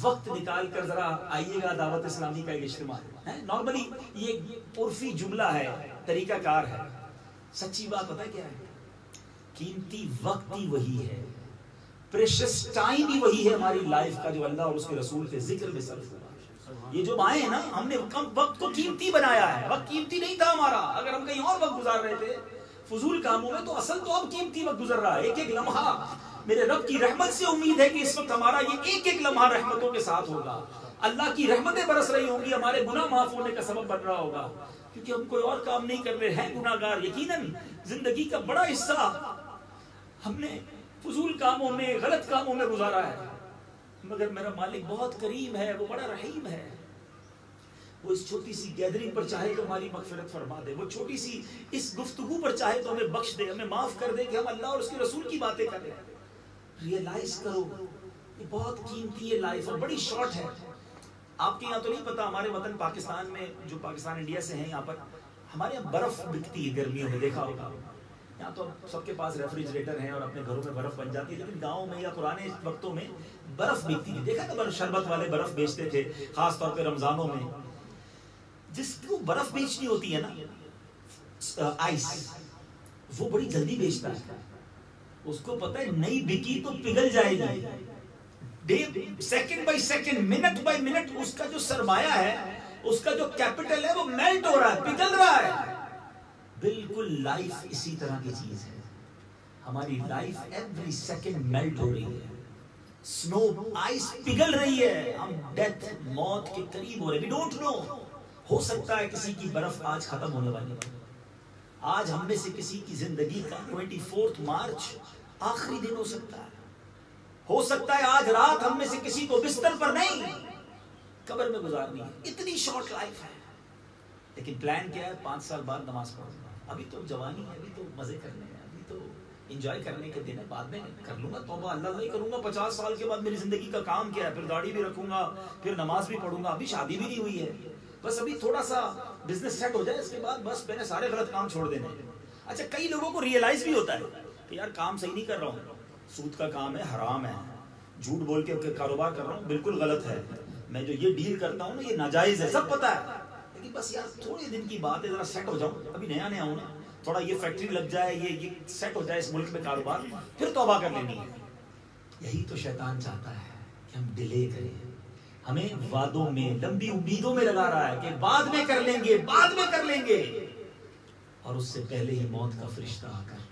وقت نکال کر ذرا آئیے گا, دعوت اسلامی کا ایک اجتماع ہے. نارملی یہ عرفی جملہ ہے, طریقہ کار ہے. سچی بات پتہ کیا ہے؟ قیمتی وقت ہی وہی ہے, پریشس ٹائم ہی وہی ہے ہماری لائف کا, جو اللہ اور اس کے رسول کے ذکر میں صرف ہوا. یہ جو آئے ہیں نا, ہم نے وقت کو قیمتی بنایا ہے. وقت قیمتی نہیں تھا ہمارا. اگر ہم کہیں اور وقت گزار رہے تھے فضول کاموں میں, تو اصل تو اب قیمتی وقت گزر رہا ہے. ایک ایک لمحہ میرے رب کی رحمت سے امید ہے کہ اس وقت ہمارا یہ ایک ایک لمحہ رحمتوں کے ساتھ ہوگا. اللہ کی رحمتیں برس رہی ہوں گی, ہمارے گناہ معاف ہونے کا سبب بن رہا ہوگا, کیونکہ ہم کوئی اور کام نہیں کر رہے ہیں, گناہ گار. یقیناً زندگی کا بڑا حصہ ہم نے فضول کاموں میں, غلط کاموں میں گزارا ہے. مگر میرا مالک بہت کریم ہے, وہ بڑا رحیم ہے. وہ اس چھوٹی سی گیدرنگ پر چاہے تو ہماری مغفرت فرما دے, وہ چھوٹی سی اس گفتگو پر چاہے تو ہمیں بخش دے, ہمیں معاف کر دے کہ ہم اللہ اور اس کے رسول کی باتیں کر رہے ہیں. ریئلائز کرو, یہ بہت قیمتی ہے لائف, اور بڑی شارٹ ہے. آپ کے یہاں تو نہیں پتا، ہمارے وطن پاکستان میں، جو پاکستان انڈیا سے ہیں، یہاں پر ہمارے یہاں برف بکتی ہے گرمیوں میں، دیکھا ہوگا یہاں تو سب کے پاس ریفریجریٹر ہیں اور اپنے گھروں میں برف بن جاتی ہے، لیکن گاؤں میں یا پرانے وقتوں میں برف بکتی ہے. دیکھا کہ شربت والے برف بیچتے تھے خاص طور پہ رمضانوں میں. جس کو برف بیچنی ہوتی ہے نا آئس، وہ بڑی جلدی بیچتا ہے. اس کو پتہ ہے نئی بکی تو پگھل جائے گی، second by second, minute by minute اس کا جو سرمایہ ہے، اس کا جو کیپٹل ہے وہ میلٹ ہو رہا ہے، پگھل رہا ہے. بالکل لائف اسی طرح کی چیز ہے. ہماری لائف ایوری سیکنڈ میلٹ ہو رہی ہے، سنو آئس پگھل رہی ہے، ہم ڈیتھ موت کے قریب ہو رہے. وی ڈونٹ نو، ہو سکتا ہے کسی کی برف آج ختم ہونے والی ہے. آج ہم میں سے کسی کی زندگی کا 24 مارچ آخری دن ہو سکتا ہے. ہو سکتا ہے آج رات ہم میں سے کسی کو بستر پر نہیں، قبر میں گزارنی ہے. اتنی شارٹ لائف ہے. لیکن پلان کیا ہے؟ 5 سال بعد نماز پڑھوں گا. ابھی تو جوانی ہے، ابھی تو مزے کرنے ہیں، ابھی تو انجوائے کرنے کے دن ہے. بعد میں کر لوں گا توبہ، اللہ نہیں کروں گا. 50 سال کے بعد میری زندگی کا کام کیا ہے؟ پھر داڑھی بھی رکھوں گا، پھر نماز بھی پڑھوں گا. ابھی شادی بھی نہیں ہوئی ہے، بس ابھی تھوڑا سا بزنس سیٹ ہو جائے، اس کے بعد بس میں نے سارے غلط کام چھوڑ دینے. اچھا، کئی لوگوں کو ریئلائز بھی ہوتا ہے کہ یار کام صحیح نہیں کر رہا ہوں، سود کا کام ہے، حرام ہے، جھوٹ بول کے کاروبار کر رہا ہوں، بالکل غلط ہے، میں جو یہ ڈیل کرتا ہوں نا یہ ناجائز ہے، سب پتا ہے. لیکن بس یار تھوڑے دن کی بات ہے، ذرا سیٹ ہو جاؤں، ابھی نیا نیا ہوں نا، تھوڑا یہ فیکٹری لگ جائے، یہ سیٹ ہو جائے اس ملک میں کاروبار، پھر توبہ کر لینی ہے. یہی تو شیطان چاہتا ہے کہ ہم ڈیلے کریں، ہمیں وعدوں میں، لمبی امیدوں میں لگا رہا ہے کہ بعد میں کر لیں گے، بعد میں کر لیں گے، اور اس سے پہلے ہی موت کا فرشتہ آ کر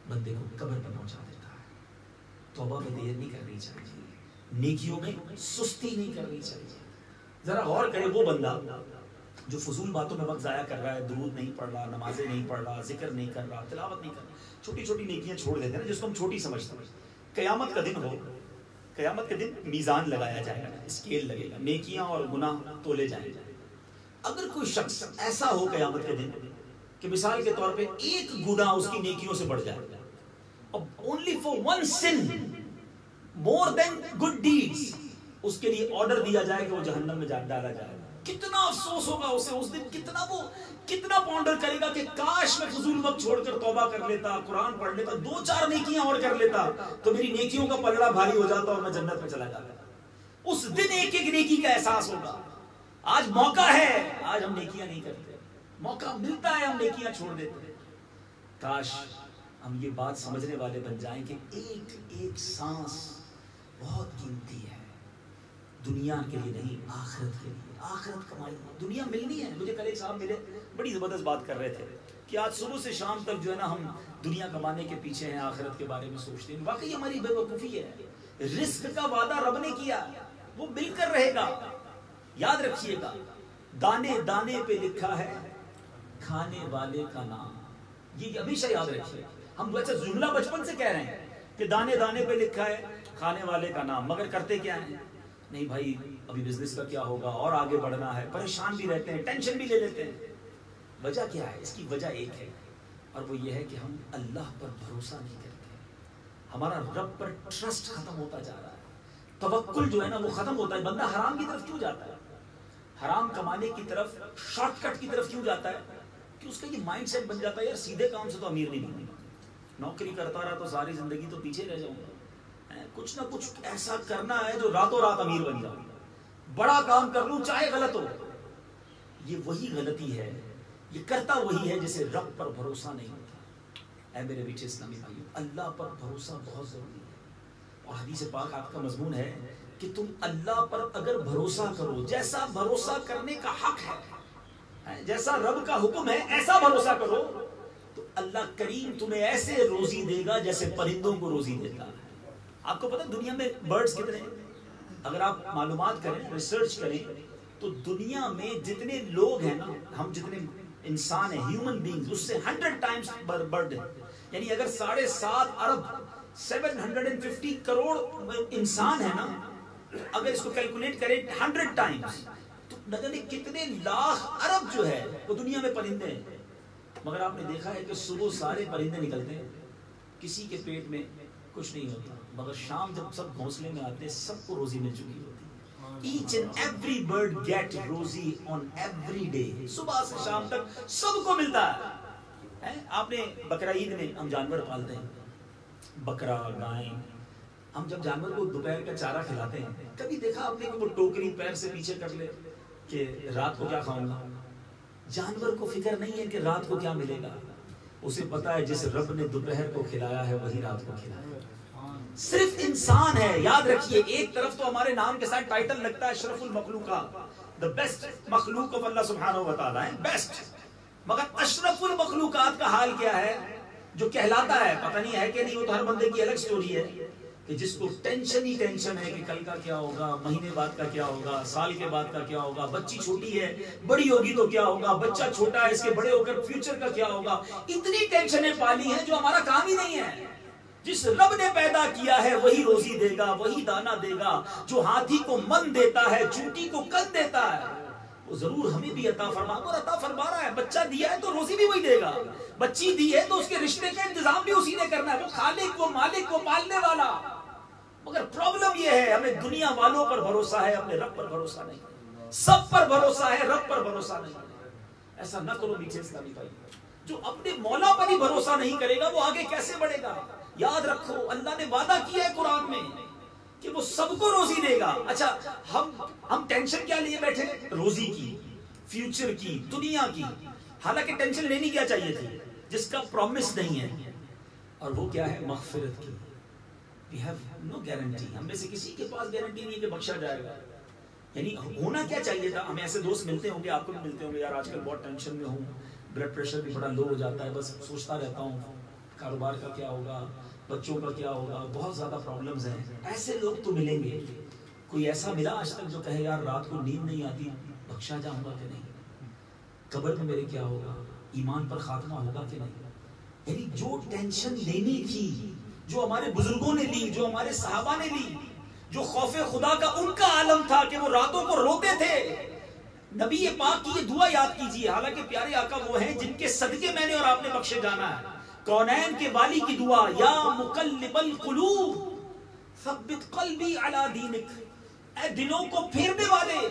بندے کو قبر پر پہنچا دیتا ہے. توبہ میں دیر نہیں کرنی چاہیے، نیکیوں میں سستی نہیں کرنی چاہیے. ذرا غور کرے وہ بندہ جو فضول باتوں میں وقت ضائع کر رہا ہے، درود نہیں پڑھ رہا، نمازیں نہیں پڑھ رہا، ذکر نہیں کر رہا، تلاوت نہیں کر رہا، چھوٹی چھوٹی نیکیاں چھوڑ دیتے ہیں جس کو ہم چھوٹی سمجھتے ہیں. قیامت کا دن ہو، قیامت کے دن میزان لگایا جائے گا، اسکیل لگے گا، نیکیاں اور گناہ تولے جائیں گے. اگر کوئی شخص ایسا ہو قیامت کے دن کہ مثال کے طور پہ ایک گناہ اس کی نیکیوں سے بڑھ جائے، only for one sin more than good deeds، اس کے لیے آرڈر دیا جائے کہ وہ جہنم میں ڈالا جائے، کتنا افسوس ہوگا اسے اس دن. کتنا پونڈر کرے گا کہ کاش میں فضول وقت چھوڑ کر توبہ کر لیتا، قرآن پڑھ لیتا، 2-4 نیکیاں اور کر لیتا تو میری نیکیوں کا پلڑا بھاری ہو جاتا اور میں جنت میں چلا جاتا. اس دن ایک ایک نیکی کا احساس ہوگا. آج موقع ہے، آج ہم نیکیاں نہیں کرتے، موقع ملتا ہے ہم نیکیاں چھوڑ دیتے. کاش ہم یہ بات سمجھنے والے بن جائیں کہ ایک ایک سانس بہت قیمتی ہے، دنیا کے لیے نہیں، آخرت کے لیے. آخرت کمائی، دنیا ملنی ہے. مجھے کل ایک صاحب ملے، بڑی زبردست بات کر رہے تھے کہ آج صبح سے شام تک جو ہے نا ہم دنیا کمانے کے پیچھے ہیں، آخرت کے بارے میں سوچتے ہیں. واقعی ہماری بے وقوفی ہے. رزق کا وعدہ رب نے کیا، وہ مل کر رہے گا. یاد رکھیے گا، دانے دانے پہ لکھا ہے کھانے والے کا نام. یہ ہمیشہ یاد رکھیے. ہم ویسے جملہ بچپن سے کہہ رہے ہیں کہ دانے دانے پہ لکھا ہے کھانے والے کا نام، مگر کرتے کیا ہیں؟ نہیں بھائی ابھی بزنس کا کیا ہوگا، اور آگے بڑھنا ہے، پریشان بھی رہتے ہیں، ٹینشن بھی لے لیتے ہیں. وجہ کیا ہے؟ اس کی وجہ ایک ہے، اور وہ یہ ہے کہ ہم اللہ پر بھروسہ نہیں کرتے. ہمارا رب پر ٹرسٹ ختم ہوتا جا رہا ہے، توکل جو ہے نا وہ ختم ہوتا ہے. بندہ حرام کی طرف کیوں جاتا ہے؟ حرام کمانے کی طرف، شارٹ کٹ کی طرف کیوں جاتا ہے؟ کہ اس کا یہ مائنڈ سیٹ بن جاتا ہے یار سیدھے کام سے تو امیر نہیں بنوں گا، نوکری کرتا رہا تو ساری زندگی تو پیچھے رہ جاؤں گا، کچھ نہ کچھ ایسا کرنا ہے جو راتوں رات امیر بن جاؤں، بڑا کام کر لوں چاہے غلط ہو. یہ وہی غلطی ہے، یہ کرتا وہی ہے جسے رب پر بھروسہ نہیں ہوتا. اے میرے بیٹے اسلامی بھائیو، اللہ پر بھروسہ بہت ضروری ہے. اور حدیث پاک آپ کا مضمون ہے کہ تم اللہ پر اگر بھروسہ کرو، جیسا بھروسہ کرنے کا حق ہے، جیسا رب کا حکم ہے ایسا بھروسہ کرو، تو اللہ کریم تمہیں ایسے روزی دے گا جیسے پرندوں کو روزی دیتا ہے. آپ کو پتہ دنیا میں برڈز کتنے ہیں؟ اگر آپ معلومات کریں، ریسرچ کریں، تو دنیا میں جتنے لوگ ہیں نا، ہم جتنے انسان ہیں، ہیومن بینگز، اس سے 100 ٹائمز برڈ ہیں. یعنی اگر 7.5 ارب 750 کروڑ انسان ہے نا، اگر اس کو کیلکولیٹ کریں 100 ٹائمز، تو نہ جانے کتنے لاکھ ارب جو ہے وہ دنیا میں پرندے ہیں. مگر آپ نے دیکھا ہے کہ صبح سارے پرندے نکلتے ہیں، کسی کے پیٹ میں کچھ نہیں ہوتا، مگر شام جب سب گھونسلے میں آتے ہیں سب کو روزی مل چکی ہوتی ہے. Each and every bird get rosy on every day. صبح سے شام تک سب کو ملتا ہے. آپ نے بقرہ عید میں ہم جانور پالتے ہیں, بکرا, گائیں. ہم جب جانور کو دوپہر کا چارہ کھلاتے ہیں, کبھی دیکھا آپ نے کہ وہ ٹوکری پیر سے پیچھے کر لے کہ رات کو کیا کھاؤں گا؟ جانور کو فکر نہیں ہے کہ رات کو کیا ملے گا. اسے پتا ہے جس رب نے دوپہر کو کھلایا ہے وہی رات کو کھلایا. صرف انسان ہے. یاد رکھیے, ایک طرف تو ہمارے نام کے ساتھ ٹائٹل لگتا ہے اشرف المخلوقات, the best مخلوق of اللہ سبحانہ و تعالیٰ ہے, بیسٹ. مگر اشرف المخلوقات کا حال کیا ہے جو کہلاتا ہے؟ پتہ نہیں ہے کہ نہیں, وہ تو ہر بندے کی الگ سٹوری ہے, کہ جس کو ٹینشن ہی ٹینشن ہے کہ کل کا کیا ہوگا, مہینے بعد کا کیا ہوگا, سال کے بعد کا کیا ہوگا, بچی چھوٹی ہے بڑی ہوگی تو کیا ہوگا, بچہ چھوٹا ہے اس کے بڑے ہو کر فیوچر کا کیا ہوگا. اتنی ٹینشنیں پالی ہیں جو ہمارا کام ہی نہیں ہے. جس رب نے پیدا کیا ہے وہی روزی دے گا, وہی دانا دے گا. جو ہاتھی کو من دیتا ہے, چونٹی کو کن دیتا ہے, وہ ضرور ہمیں بھی عطا فرما, اور عطا فرما رہا ہے. بچہ دیا ہے تو روزی بھی وہی دے گا, بچی دی ہے تو اس کے رشتے کا انتظام بھی اسی نے کرنا ہے. وہ خالق, وہ مالک, وہ پالنے والا. مگر پرابلم یہ ہے, ہمیں دنیا والوں پر بھروسہ ہے, اپنے رب پر بھروسہ نہیں. سب پر بھروسہ ہے, رب پر بھروسہ نہیں. ایسا نہ کرو میٹھے اسلامی بھائی. جو اپنے مولا پر ہی بھروسہ نہیں کرے گا وہ آگے کیسے بڑھے گا؟ یاد رکھو, اللہ نے وعدہ کیا ہے قرآن میں کہ وہ سب کو روزی دے گا. اچھا, ہم ٹینشن کیا لیے بیٹھے؟ روزی کی, فیوچر کی, دنیا کی. حالانکہ ٹینشن لینی کیا چاہیے تھی جس کا پرومس نہیں ہے, اور وہ کیا ہے؟ مغفرت کی. We have no guarantee. ہم میں سے کسی کے پاس گارنٹی نہیں کہ بخشا جائے گا. یعنی ہونا کیا چاہیے تھا؟ ہمیں ایسے دوست ملتے ہوں گے, آپ کو بھی ملتے ہوں گے, یار آج کل بہت ٹینشن میں ہوں, بلڈ پریشر بھی بڑا لو ہو جاتا ہے, بس سوچتا رہتا ہوں کاروبار کا کیا ہوگا, بچوں کا کیا ہوگا, بہت زیادہ پرابلمز ہیں. ایسے لوگ تو ملیں گے. کوئی ایسا ملا آج تک جو کہے یار رات کو نیند نہیں آتی, بخشا جاؤں گا کہ نہیں, قبر میں میرے کیا ہوگا, ایمان پر خاتمہ ہوگا کہ نہیں؟ یعنی جو ٹینشن لینی تھی, جو ہمارے بزرگوں نے لی, جو ہمارے صحابہ نے لی, جو خوف خدا کا ان کا عالم تھا کہ وہ راتوں کو روتے تھے. نبی پاک کی یہ دعا یاد کیجئے. حالانکہ پیارے آقا وہ ہیں جن کے صدقے میں نے اور آپ نے بخشے جانا ہے. کونین کے والی کی دعا, یا مقلب القلوب ثبت قلبی علی دینک, اے دلوں کو پھیرنے والے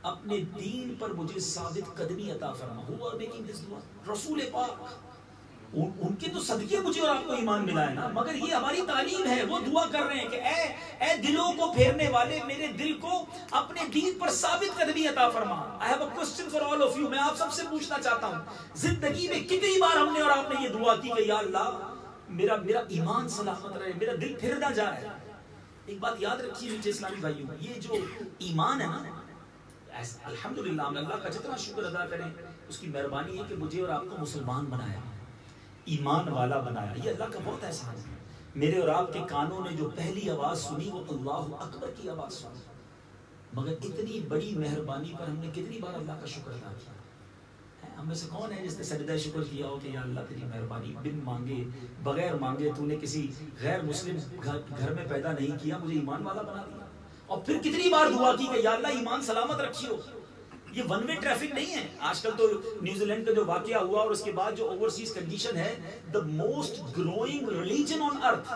اپنے دین پر مجھے ثابت قدمی عطا فرما. ہوا میکنگ دس دعا. رسول پاک ان کے تو صدقے مجھے اور آپ کو ایمان ملا ہے نا, مگر یہ ہماری تعلیم ہے. وہ دعا کر رہے ہیں کہ اے دلوں کو پھیرنے والے, میرے دل کو اپنے دین پر ثابت قدمی عطا فرما. I have a question for all of you. میں آپ سب سے پوچھنا چاہتا ہوں, زندگی میں کتنی بار ہم نے اور آپ نے یہ دعا کی کہ یا اللہ میرا ایمان سلامت رہے, میرا دل پھر نہ جائے. ایک بات یاد رکھیے میٹھے اسلامی بھائیوں, یہ جو ایمان ہے نا, الحمدللہ ہم اللہ کا جتنا شکر ادا کریں, اس کی مہربانی ہے کہ مجھے اور آپ کو مسلمان بنایا, ایمان والا بنایا. یہ اللہ کا بہت احسان ہے. میرے اور آپ کے کانوں نے جو پہلی آواز سنی وہ اللہ اکبر کی آواز سنی. مگر اتنی بڑی مہربانی پر ہم نے کتنی بار اللہ کا شکر ادا کیا؟ ہم میں سے کون ہے جس نے سجدہ شکر کیا ہو کہ یا اللہ تیری مہربانی, بن مانگے بغیر مانگے تو نے کسی غیر مسلم گھر میں پیدا نہیں کیا, مجھے ایمان والا بنا دیا. اور پھر کتنی بار دعا کی کہ یا اللہ ایمان سلامت رکھیو. یہ ون وے ٹریفک نہیں ہے. آج کل تو نیوزی لینڈ کا جو واقعہ ہوا اور اس کے بعد جو اوورسیز کنڈیشن ہے, the most growing religion on earth,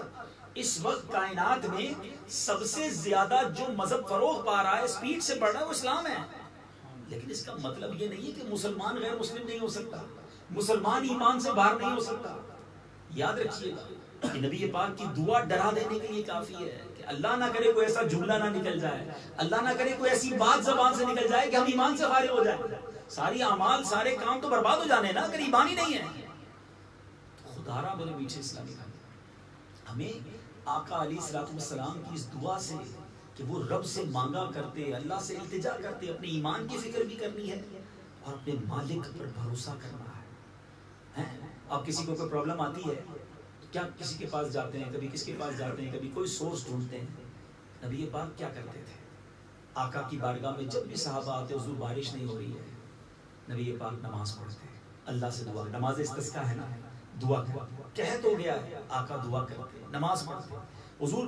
اس وقت کائنات میں سب سے زیادہ جو مذہب فروغ پا رہا ہے, اسپیڈ سے بڑھ رہا ہے, وہ اسلام ہے. لیکن اس کا مطلب یہ نہیں ہے کہ مسلمان غیر مسلم نہیں ہو سکتا, مسلمان ایمان سے باہر نہیں ہو سکتا. یاد رکھیے گا کہ نبی پاک کی دعا ڈرا دینے کے لیے کافی ہے کہ اللہ نہ کرے کوئی ایسا جملہ نہ نکل جائے, اللہ نہ کرے کوئی ایسی بات زبان سے نکل جائے کہ ہم ایمان سے فارغ ہو جائیں. ساری اعمال سارے کام تو برباد ہو جانے نا اگر ایمان ہی نہیں ہے. خدا را میرے میٹھے اسلامی بھائی, ہمیں آقا علیہ السلام کی اس دعا سے کہ وہ رب سے مانگا کرتے, اللہ سے التجا کرتے, اپنے ایمان کی فکر بھی کرنی ہے اور اپنے مالک پر بھروسہ کرنا ہے. اب کسی کو کوئی پرابلم آتی ہے کیا کسی کے پاس جاتے ہیں, کبھی کس کے پاس جاتے ہیں, کبھی کوئی سورس ڈھونڈتے ہیں. نبی پاک کیا کرتے تھے؟ آقا کی بارگاہ میں جب بھی صحابہ آتے, حضور بارش نہیں ہو رہی ہے, نبی پاک نماز پڑھتے, اللہ سے دعا, نماز استسقا ہے نا, دعا قحط ہو گیا ہے, آقا دعا کرتے, نماز پڑھتے. حضور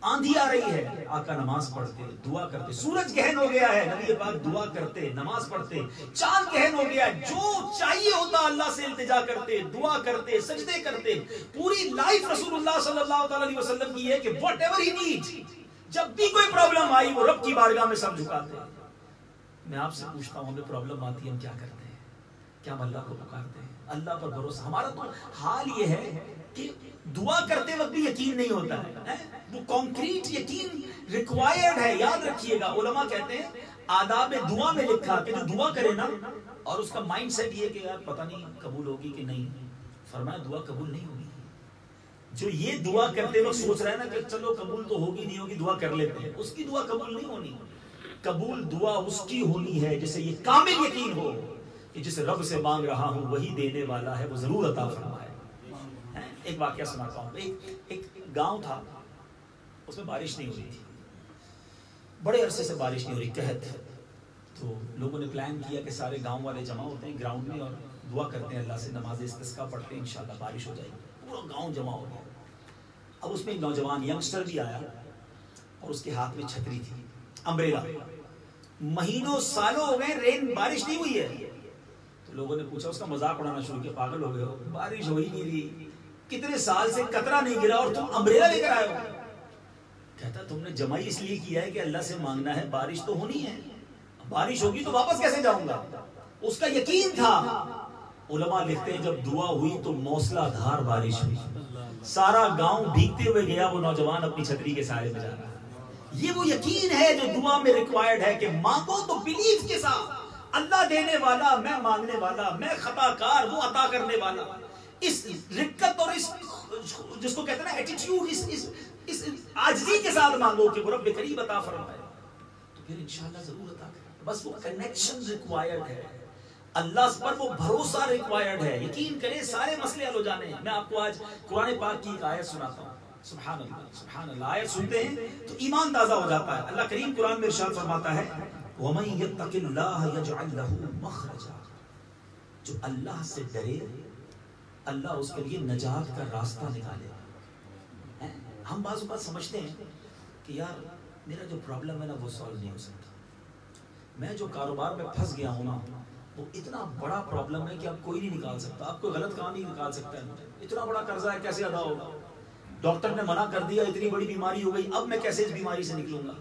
آندھی آ رہی ہے, آقا نماز پڑھتے, دعا کرتے. سورج گہن ہو گیا ہے, نبی پاک دعا کرتے, نماز پڑھتے. چاند گہن ہو گیا, جو چاہیے ہوتا اللہ سے التجا کرتے, دعا کرتے, سجدے کرتے. پوری لائف رسول اللہ صلی اللہ علیہ وسلم کی ہے کہ whatever he needs, جب بھی کوئی پرابلم آئی وہ رب کی بارگاہ میں سب جھکاتے ہیں. میں آپ سے پوچھتا ہوں ہمیں پرابلم آتی ہے ہم کیا کرتے ہیں؟ کیا ہم اللہ کو پکارتے ہیں؟ اللہ پر بھروسہ. ہمارا تو حال یہ ہے کہ دعا کرتے وقت بھی یقین نہیں ہوتا ہے. وہ کانکریٹ یقین ریکوائرڈ ہے. یاد رکھیے گا علماء کہتے ہیں آداب دعا میں لکھا کہ جو دعا کرے نا اور اس کا مائنڈ سیٹ یہ کہ یار پتہ نہیں قبول ہوگی کہ نہیں, فرمایا دعا قبول نہیں ہوگی. جو یہ دعا کرتے وقت سوچ رہا ہے نا کہ چلو قبول تو ہوگی نہیں ہوگی دعا کر لیتے ہیں, اس کی دعا قبول نہیں ہونی. قبول دعا اس کی ہونی ہے جسے یہ کامل یقین ہو کہ جسے رب سے مانگ رہا ہوں وہی دینے والا ہے, وہ ضرور عطا فرمائے. ایک واقعہ سناتا ہوں. ایک گاؤں تھا, اس میں بارش نہیں ہو رہی تھی, بڑے عرصے سے بارش نہیں ہو رہی, قحط. تو لوگوں نے پلان کیا کہ سارے گاؤں والے جمع ہوتے ہیں گراؤنڈ میں اور دعا کرتے ہیں اللہ سے, نماز استسقا پڑھتے ہیں, انشاءاللہ بارش ہو جائے گی. پورا گاؤں جمع ہو گیا. اب اس میں ایک نوجوان ینگسٹر بھی آیا اور اس کے ہاتھ میں چھتری تھی, امبریلا. مہینوں سالوں ہو گئے رین بارش نہیں ہوئی ہے. تو لوگوں نے پوچھا, اس کا مذاق اڑانا شروع کیا, پاگل ہو گئے ہو, بارش ہو ہی نہیں رہی, کتنے سال سے قطرہ نہیں گرا اور تم امبریلا لے کر آئے ہو. کہتا تم نے جمع اس لیے کیا ہے کہ اللہ سے مانگنا ہے, بارش تو ہونی ہے, بارش ہوگی تو واپس کیسے جاؤں گا. اس کا یقین تھا. علماء لکھتے ہیں جب دعا ہوئی تو موسلا دھار بارش ہوئی, سارا گاؤں بھیگتے ہوئے گیا, وہ نوجوان اپنی چھتری کے سائے میں جا رہا. یہ وہ یقین ہے جو دعا میں ریکوائرڈ ہے کہ مانگو تو بیلیف کے ساتھ, اللہ دینے والا, میں مانگنے والا, میں خطا کار, وہ عطا کرنے والا. اس رکت اور اس جس کو کہتے ہیں نا ایٹیٹیوڈ, اس عاجزی کے ساتھ مانگو کہ وہ رب کریم عطا فرمائے, تو پھر انشاءاللہ ضرور عطا کرے. بس وہ کنیکشن ریکوائرڈ ہے, اللہ پر وہ بھروسہ ریکوائرڈ ہے. یقین کرے سارے مسئلے حل ہو جانے ہیں. میں آپ کو آج قرآن پاک کی ایک آیت سناتا ہوں. سبحان اللہ, سبحان اللہ. آیت سنتے ہیں تو ایمان تازہ ہو جاتا ہے. اللہ کریم قرآن میں ارشاد فرماتا ہے وَمَن يَتَّقِ اللَّهَ يَجْعَلْ لَهُ مَخْرَجًا, جو اللہ سے ڈرے اللہ اس کے لیے نجات کا راستہ نکالے. ہم بعض اوقات سمجھتے ہیں کہ یار میرا جو پرابلم ہے نا وہ سالو نہیں ہو سکتا, میں جو کاروبار میں پھنس گیا ہوں نا وہ اتنا بڑا پرابلم ہے کہ اب کوئی نہیں نکال سکتا, آپ کوئی غلط کام نہیں نکال سکتا ہے, اتنا بڑا قرضہ ہے کیسے ادا ہوگا, ڈاکٹر نے منع کر دیا, اتنی بڑی بیماری ہو گئی, اب میں کیسے اس بیماری سے نکلوں گا,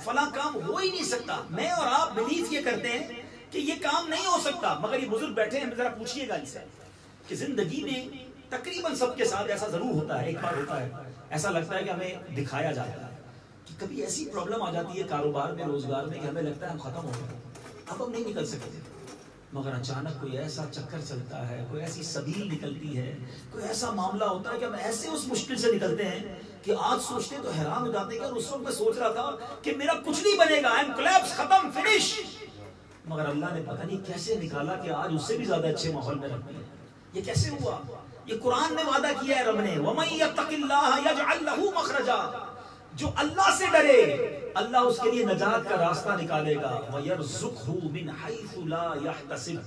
فلاں کام ہو ہی نہیں سکتا. میں اور آپ بلیف یہ کرتے ہیں کہ یہ کام نہیں ہو سکتا, مگر یہ بزرگ بیٹھے ہیں, ذرا پوچھئے گا ان سے کہ زندگی میں تقریباً سب کے ساتھ ایسا ضرور ہوتا ہے, ایک بار ہوتا ہے, ایسا لگتا ہے کہ ہمیں دکھایا جاتا ہے کہ کبھی ایسی پرابلم آ جاتی ہے کاروبار میں, روزگار میں, کہ ہمیں لگتا ہے ہم ختم ہو گئے, اب ہم نہیں نکل سکتے, مگر اچانک کوئی ایسا چکر چلتا ہے, کوئی ایسی سبیل نکلتی ہے, کوئی ایسا معاملہ ہوتا ہے کہ ہم ایسے اس مشکل سے نکلتے ہیں کہ آج سوچتے ہیں تو حیران ہو جاتے ہیں کہ اس وقت میں سوچ رہا تھا کہ میرا کچھ نہیں بنے گا, I'm collapse, ختم, فنش, مگر اللہ نے پتہ نہیں کیسے نکالا کہ آج اس سے بھی زیادہ اچھے ماحول میں رکھ دیا. یہ کیسے ہوا؟ یہ قرآن نے وعدہ کیا ہے رب نے, وَمَن يَتَّقِ اللَّهَ يَجْعَلْ لَهُ مَخْرَجًا, جو اللہ سے ڈرے اللہ اس کے لیے نجات کا راستہ نکالے گا. وَيَرْزُقْهُ مِنْ حَيْثُ لَا يَحْتَسِبُ,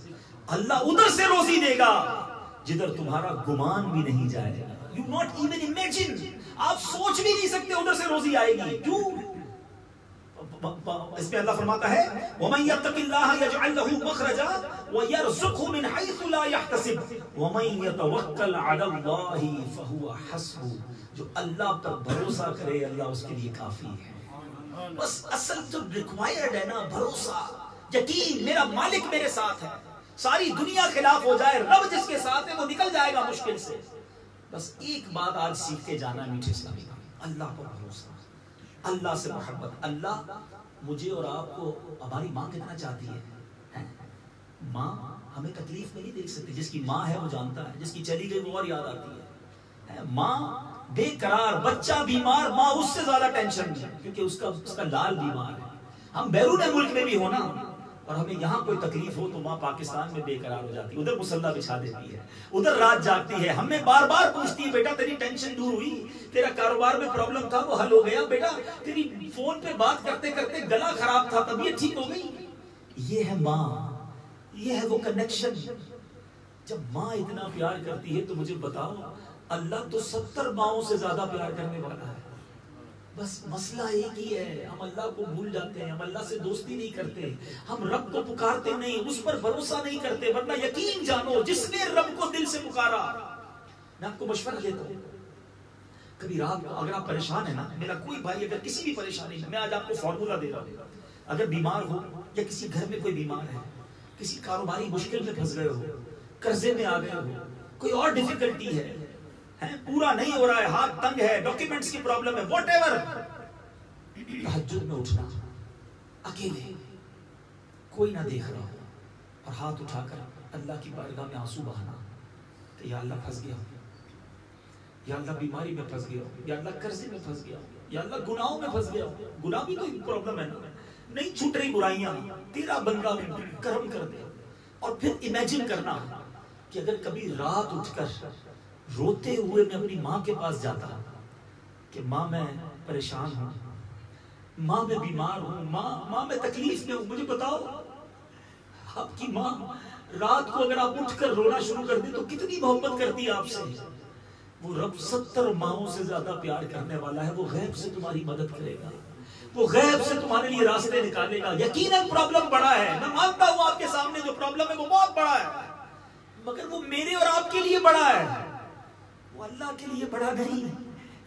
اللہ ادھر سے روزی دے گا جدھر تمہارا گمان بھی نہیں جائے گا. You not even imagine, آپ سوچ بھی نہیں سکتے ادھر سے روزی آئے گی. کیوں؟ اس میں اللہ فرماتا ہے وَمَن يَتَّقِ اللَّهَ يَجْعَلْ لَهُ مَخْرَجًا وَيَرْزُقْهُ مِنْ حَيْثُ لَا يَحْتَسِبُ وَمَن يَتَوَكَّلْ عَلَى اللَّهِ فَهُوَ حَسْبُهُ, جو اللہ پر بھروسہ کرے اللہ اس کے لیے کافی ہے. بس اصل تو ریکوائرڈ ہے نا بھروسہ, یقین, میرا مالک میرے ساتھ ہے, ساری دنیا خلاف ہو جائے, رب جس کے ساتھ ہے وہ نکل جائے گا مشکل سے. بس ایک بات آج سیکھتے جانا ہے میٹھے اسلامی بھائی, اللہ پر بھروسہ, اللہ سے محبت. اللہ مجھے اور آپ کو, ہماری ماں کتنا چاہتی ہے, ماں ہمیں تکلیف میں نہیں دیکھ سکتی, جس کی ماں ہے وہ جانتا ہے, جس کی چلی گئی وہ اور یاد آتی ہے. ماں بے قرار, بچہ بیمار, ماں اس سے زیادہ ٹینشن میں, کیونکہ اس کا لال بیمار ہے. ہم بیرون ملک میں بھی ہونا اور ہمیں یہاں کوئی تکلیف ہو تو ماں پاکستان میں بے قرار ہو جاتی ہے, ادھر مسلح بچھا دیتی ہے, ادھر رات جاگتی ہے, ہمیں بار بار پوچھتی ہے بیٹا تیری ٹینشن دور ہوئی, تیرا کاروبار میں پرابلم تھا وہ حل ہو گیا, بیٹا تیری فون پہ بات کرتے کرتے گلا خراب تھا طبیعت ٹھیک ہو گئی. یہ ہے ماں, یہ ہے وہ کنیکشن. جب ماں اتنا پیار کرتی ہے تو مجھے بتاؤ اللہ تو 70 ماؤں سے زیادہ پیار کرنے والا ہے. بس مسئلہ ایک ہی ہے, ہم اللہ کو بھول جاتے ہیں, ہم اللہ سے دوستی نہیں کرتے, ہم رب کو پکارتے نہیں, اس پر بھروسہ نہیں کرتے. ورنہ یقین جانو جس نے رب کو دل سے پکارا, میں آپ کو مشورہ دیتا ہوں, کبھی رات کو اگر آپ پریشان ہیں نا، میرا کوئی بھائی اگر کسی بھی پریشانی میں، میں آج آپ کو فارمولا دے رہا ہوں، اگر بیمار ہو یا کسی گھر میں کوئی بیمار ہے، کسی کاروباری مشکل میں پھنس گئے ہو، قرضے میں آ گئے ہو، کوئی اور ڈیفیکلٹی ہے، پورا نہیں ہو رہا ہے، ہاتھ تنگ ہے، ڈاکیومنٹس کی پرابلم ہے، واٹ ایور، تہجد میں اٹھنا اکیلے، کوئی نہ دیکھ رہا ہو، اور ہاتھ اٹھا کر اللہ کی بارگاہ میں آنسو بہانا کہ یا اللہ پھنس گیا، یا اللہ بیماری میں پھنس گیا، یا اللہ قرضے میں پھنس گیا، یا اللہ گناہوں میں پھنس گیا. گناہ بھی تو ایک پرابلم ہے نا، نہیں چھوٹ رہی برائیاں، تیرا بندہ کرم کر دے. اور پھر امیجن کرنا کہ اگر کبھی رات اٹھ کر روتے ہوئے میں اپنی ماں کے پاس جاتا کہ ماں میں پریشان ہوں، ماں میں بیمار ہوں، ماں میں تکلیف میں ہوں، مجھے بتاؤ. آپ کی ماں رات کو اگر آپ اٹھ کر رونا شروع کر دیں تو کتنی محبت کرتی ہے آپ سے. وہ رب 70 ماؤں سے زیادہ پیار کرنے والا ہے. وہ غیب سے تمہاری مدد کرے گا، وہ غیب سے تمہارے لیے راستے نکالے گا. یقیناً پرابلم بڑا ہے، میں مانتا ہوں آپ کے سامنے جو پرابلم ہے وہ بہت بڑا ہے، مگر وہ میرے اور آپ کے لیے بڑا ہے، وہ اللہ کے لیے بڑا نہیں.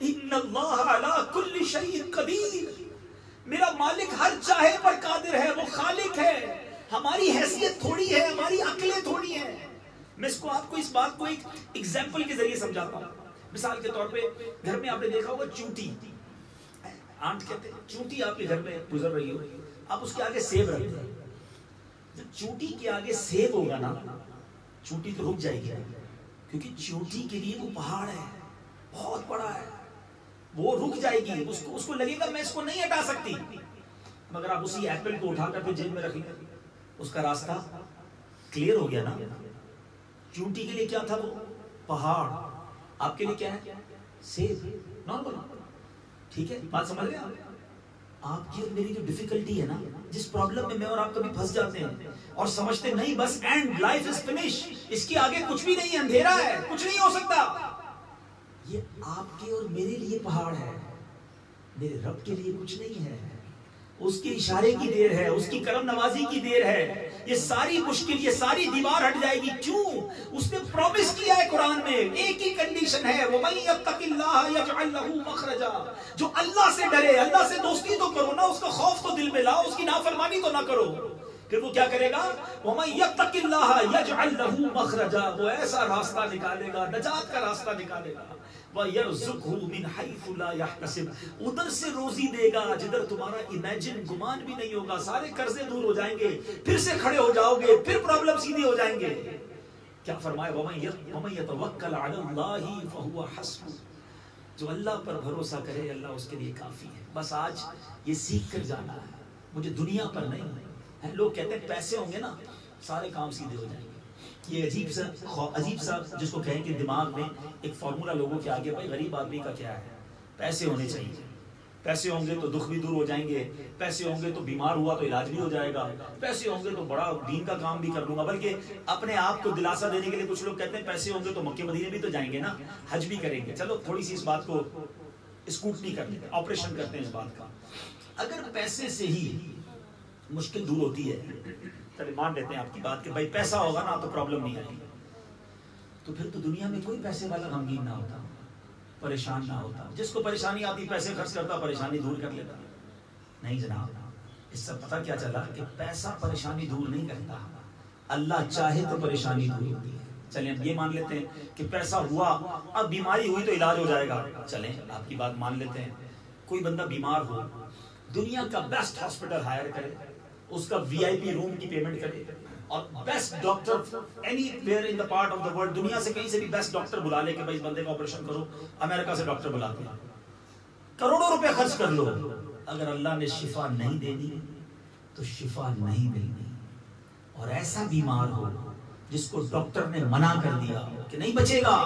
ان اللہ علی کل شیء قدیر. میرا مالک ہر چاہے پر قادر ہے، وہ خالق ہے. ہماری حیثیت تھوڑی ہے، ہماری عقلیں تھوڑی ہیں. میں اس کو آپ کو اس بات کو ایک ایگزامپل کے ذریعے سمجھاتا ہوں. مثال کے طور پہ گھر میں آپ نے دیکھا ہوگا چونٹی، آنٹ کہتے ہیں، چونٹی آپ کے گھر میں گزر رہی ہو، آپ اس کے آگے سیب رکھتے ہیں. جب چونٹی کے آگے سیب ہوگا نا، چونٹی تو رک جائے گی، کیونکہ چونٹی کے لیے وہ پہاڑ ہے، بہت بڑا ہے، وہ رک جائے گی. اس کو لگے گا میں اس کو نہیں ہٹا سکتی. مگر آپ اسی ایپل کو اٹھا کر جیب میں رکھیں گے، اس کا راستہ کلیئر ہو گیا نا. چونٹی کے لیے کیا تھا؟ وہ پہاڑ. آپ کے لیے کیا ہے؟ سیب. نارمل. ٹھیک ہے، بات سمجھ رہے ہیں آپ کی اور میری جو ڈیفیکلٹی ہے نا، جس پرابلم میں اور آپ کبھی پھنس جاتے ہیں اور سمجھتے نہیں بس اینڈ لائف از فنش، اس کے آگے کچھ بھی نہیں، اندھیرا ہے، کچھ نہیں ہو سکتا. یہ آپ کے اور میرے لیے پہاڑ ہے، میرے رب کے لیے کچھ نہیں ہے. اس کے اشارے کی دیر ہے، اس کی کرم نوازی کی دیر ہے. یہ ساری مشکل، یہ ساری دیوار ہٹ جائے گی. کیوں؟ اس نے پرومس کیا ہے قرآن میں، ایک ہی کنڈیشن ہے، وَمَن يَتَّقِ اللَّهَ يَجْعَلْ لَهُ مَخْرَجًا. جو اللہ سے ڈرے، اللہ سے دوستی تو کرو نا، اس کا خوف تو دل میں لاؤ، اس کی نافرمانی تو نہ کرو. پھر وہ کیا کرے گا؟ وَمَن يَتَّقِ اللَّهَ يَجْعَلْ لَهُ مَخْرَجًا. وہ ایسا راستہ نکالے گا، نجات کا راستہ نکالے گا. وَيَرْزُقْهُ مِنْ حَيْثُ لَا يَحْتَسِبُ. ادھر سے روزی دے گا جدھر تمہارا امیجن گمان بھی نہیں ہوگا. سارے قرضے دور ہو جائیں گے، پھر سے کھڑے ہو جاؤ گے، پھر پرابلم سیدھی ہو جائیں گے. کیا فرمایا؟ وَمَن يَتَوَكَّلْ عَلَى اللَّهِ فَهُوَ حَسْبُهُ. جو اللہ پر بھروسہ کرے اللہ اس کے لیے کافی ہے. بس آج یہ سیکھ کر جانا ہے، مجھے دنیا پر نہیں ہے. لوگ کہتے ہیں پیسے ہوں گے نا سارے کام سیدھے ہو جائیں گے. یہ عجیب سا جس کو کہیں کہ دماغ میں ایک فارمولا لوگوں کے آگے، بھائی غریب آدمی کا کیا ہے، پیسے ہونے چاہیے، پیسے ہوں گے تو دکھ بھی دور ہو جائیں گے، پیسے ہوں گے تو بیمار ہوا تو علاج بھی ہو جائے گا، پیسے ہوں گے تو بڑا دین کا کام بھی کر لوں گا. بلکہ اپنے آپ کو دلاسا دینے کے لیے کچھ لوگ کہتے ہیں پیسے ہوں گے تو مکے مدینے بھی تو جائیں گے نا، حج بھی کریں گے. چلو تھوڑی سی اس بات کو اسکوٹنی کر لیتے ہیں، آپریشن کرتے ہیں اس بات کا. اگر پیسے سے ہی مشکل دور ہوتی ہے، چلے مان لیتے ہیں آپ کی بات کہ بھائی پیسہ ہوگا نا تو پرابلم نہیں آئے گی، تو پھر تو دنیا میں کوئی پیسے والا غمگین نہ ہوتا، پریشان نہ ہوتا. جس کو پریشانی آتی پیسے خرچ کرتا، پریشانی دور کر لیتا. نہیں جناب، اس سے پتہ کیا چلا کہ پیسہ پریشانی دور نہیں کرتا، اللہ چاہے تو پریشانی دور ہوتی ہے. چلیں اب یہ مان لیتے ہیں کہ پیسہ ہوا، اب بیماری ہوئی تو علاج ہو جائے گا. چلیں آپ کی بات مان لیتے ہیں، کوئی بندہ بیمار ہو، دنیا کا بیسٹ ہاسپٹل ہائر کرے، اس کا VIP روم کی پیمنٹ کرے، اور best doctor any where in the part of the world, دنیا سے کہیں سے بھی بیسٹ ڈاکٹر بلا لے کہ بھائی اس بندے کا آپریشن کرو. امریکہ سے ڈاکٹر بلاتے ہیں، کروڑوں روپے خرچ کر لو، اگر اللہ نے شفا نہیں دینی تو شفا نہیں ملنی. اور ایسا بیمار ہو جس کو ڈاکٹر نے منع کر دیا کہ نہیں بچے گا،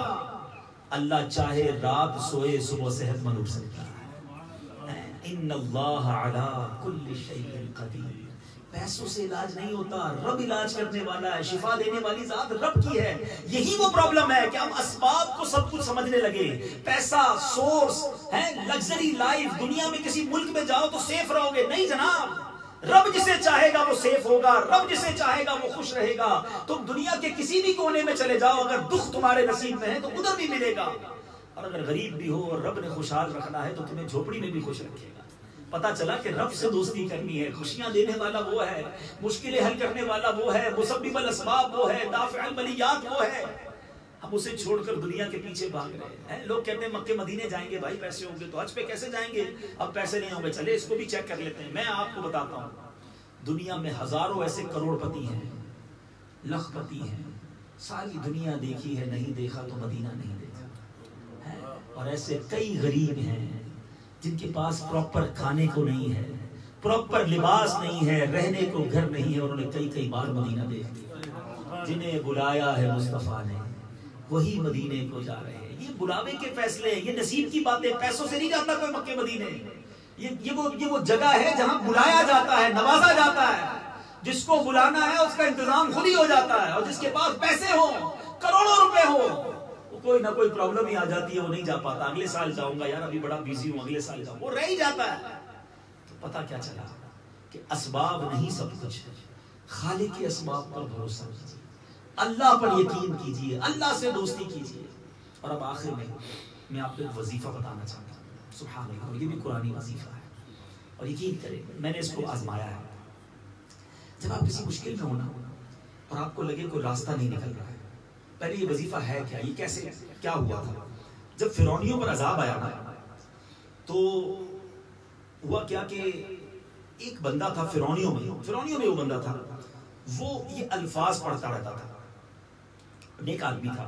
اللہ چاہے رات سوئے صبح صحت مند اٹھ سکتا ہے. ان اللہ علی کل شیء قدیر. پیسوں سے علاج نہیں ہوتا، رب علاج کرنے والا ہے، شفا دینے والی ذات رب کی ہے. یہی وہ پرابلم ہے کہ ہم اسباب کو سب کچھ سمجھنے لگے. پیسہ سورس ہے، لگژری لائف، دنیا میں کسی ملک میں جاؤ تو سیف رہو گے. نہیں جناب، رب جسے چاہے گا وہ سیف ہوگا، رب جسے چاہے گا وہ خوش رہے گا. تم دنیا کے کسی بھی کونے میں چلے جاؤ، اگر دکھ تمہارے نصیب میں ہے تو ادھر بھی ملے گا. اور اگر غریب بھی ہو اور رب نے خوشحال رکھنا ہے تو تمہیں جھوپڑی میں بھی خوش رکھے گا. پتا چلا کہ رب سے دوستی کرنی ہے. خوشیاں دینے والا وہ ہے, مشکلیں حل کرنے والا وہ ہے, مسبب الاسباب وہ ہے, دافع البلیات وہ ہے. ہم اسے چھوڑ کر دنیا کے پیچھے بھاگ رہے ہیں. لوگ کہتے ہیں مکے مدینے جائیں گے, بھائی پیسے ہوں گے تو حج پہ کیسے جائیں گے؟ اب پیسے نہیں ہوں گے, چلے اس کو بھی چیک کر لیتے ہیں. میں آپ کو بتاتا ہوں, دنیا میں ہزاروں ایسے کروڑ پتی ہیں, لکھ پتی ہیں, ساری دنیا دیکھی ہے, نہیں دیکھا تو مدینہ نہیں دیکھا. اور ایسے کئی غریب ہیں جن کے پاس پراپر کھانے کو نہیں ہے, پراپر لباس نہیں ہے, رہنے کو گھر نہیں ہے, اور انہوں نے کئی بار مدینہ دیکھ لیا. جنہیں بلایا ہے مصطفیٰ نے وہی مدینے کو جا رہے ہیں. یہ بلاوے کے فیصلے ہیں, یہ نصیب کی باتیں. پیسوں سے نہیں جاتا کوئی مکے مدینے. یہ وہ جگہ ہے جہاں بلایا جاتا ہے, نوازا جاتا ہے. جس کو بلانا ہے اس کا انتظام خود ہی ہو جاتا ہے. اور جس کے پاس پیسے ہوں, کروڑوں روپے ہوں, کوئی نہ کوئی پرابلم ہی آ جاتی ہے, وہ نہیں جا پاتا. اگلے سال جاؤں گا یار, ابھی بڑا بیزی ہوں, اگلے سال جاؤں. وہ رہ ہی جاتا ہے. تو پتہ کیا چلا کہ اسباب نہیں سب کچھ, خالق کے اسباب پر بھروسہ کیجیے, اللہ پر یقین کیجیے, اللہ سے دوستی کیجیے. اور اب آخر میں آپ کو ایک وظیفہ بتانا چاہتا ہوں. سبحان اللہ, یہ بھی قرآنی وظیفہ ہے, اور یقین کریں میں نے اس کو آزمایا ہے. جب آپ کسی مشکل میں ہونا اور آپ کو لگے کوئی راستہ نہیں نکل رہا ہے, پہلے یہ وظیفہ ہے کیا, یہ کیسے کیا ہوا تھا. جب فرعونیوں پر عذاب آیا نا تو ہوا کیا کہ ایک بندہ تھا فرعونیوں میں وہ بندہ تھا, وہ یہ الفاظ پڑھتا رہتا تھا. نیک آدمی تھا,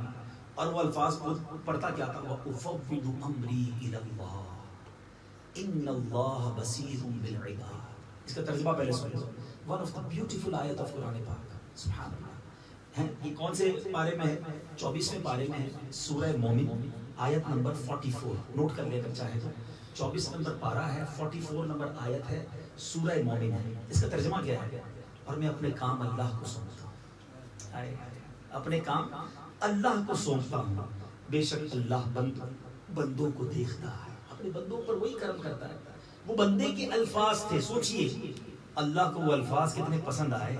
اور وہ الفاظ پڑھتا کیا تھا, وَأُفَوِّضُ أَمْرِي إِلَى اللَّهِ إِنَّ اللَّهَ بَصِيرٌ بِالْعِبَادِ. اس کا ترجمہ پہلے سنو. One of the beautiful ayat of قرآن پاک. سبحان اللہ. یہ کون سے پارے میں ہے؟ 24ویں پارے میں ہے, سورہ مومن, آیت نمبر 44. نوٹ کر لے کر چاہے تو 24 نمبر پارہ ہے, 44 نمبر آیت ہے, سورہ مومن ہے. اس کا ترجمہ کیا ہے؟ اور میں اپنے کام اللہ کو سونپتا ہوں. اپنے کام اللہ کو سونپتا ہوں, بے شک اللہ بندوں کو دیکھتا ہے. اپنے بندوں پر وہی کرم کرتا ہے. وہ بندے کے الفاظ تھے. سوچئے اللہ کو وہ الفاظ کتنے پسند آئے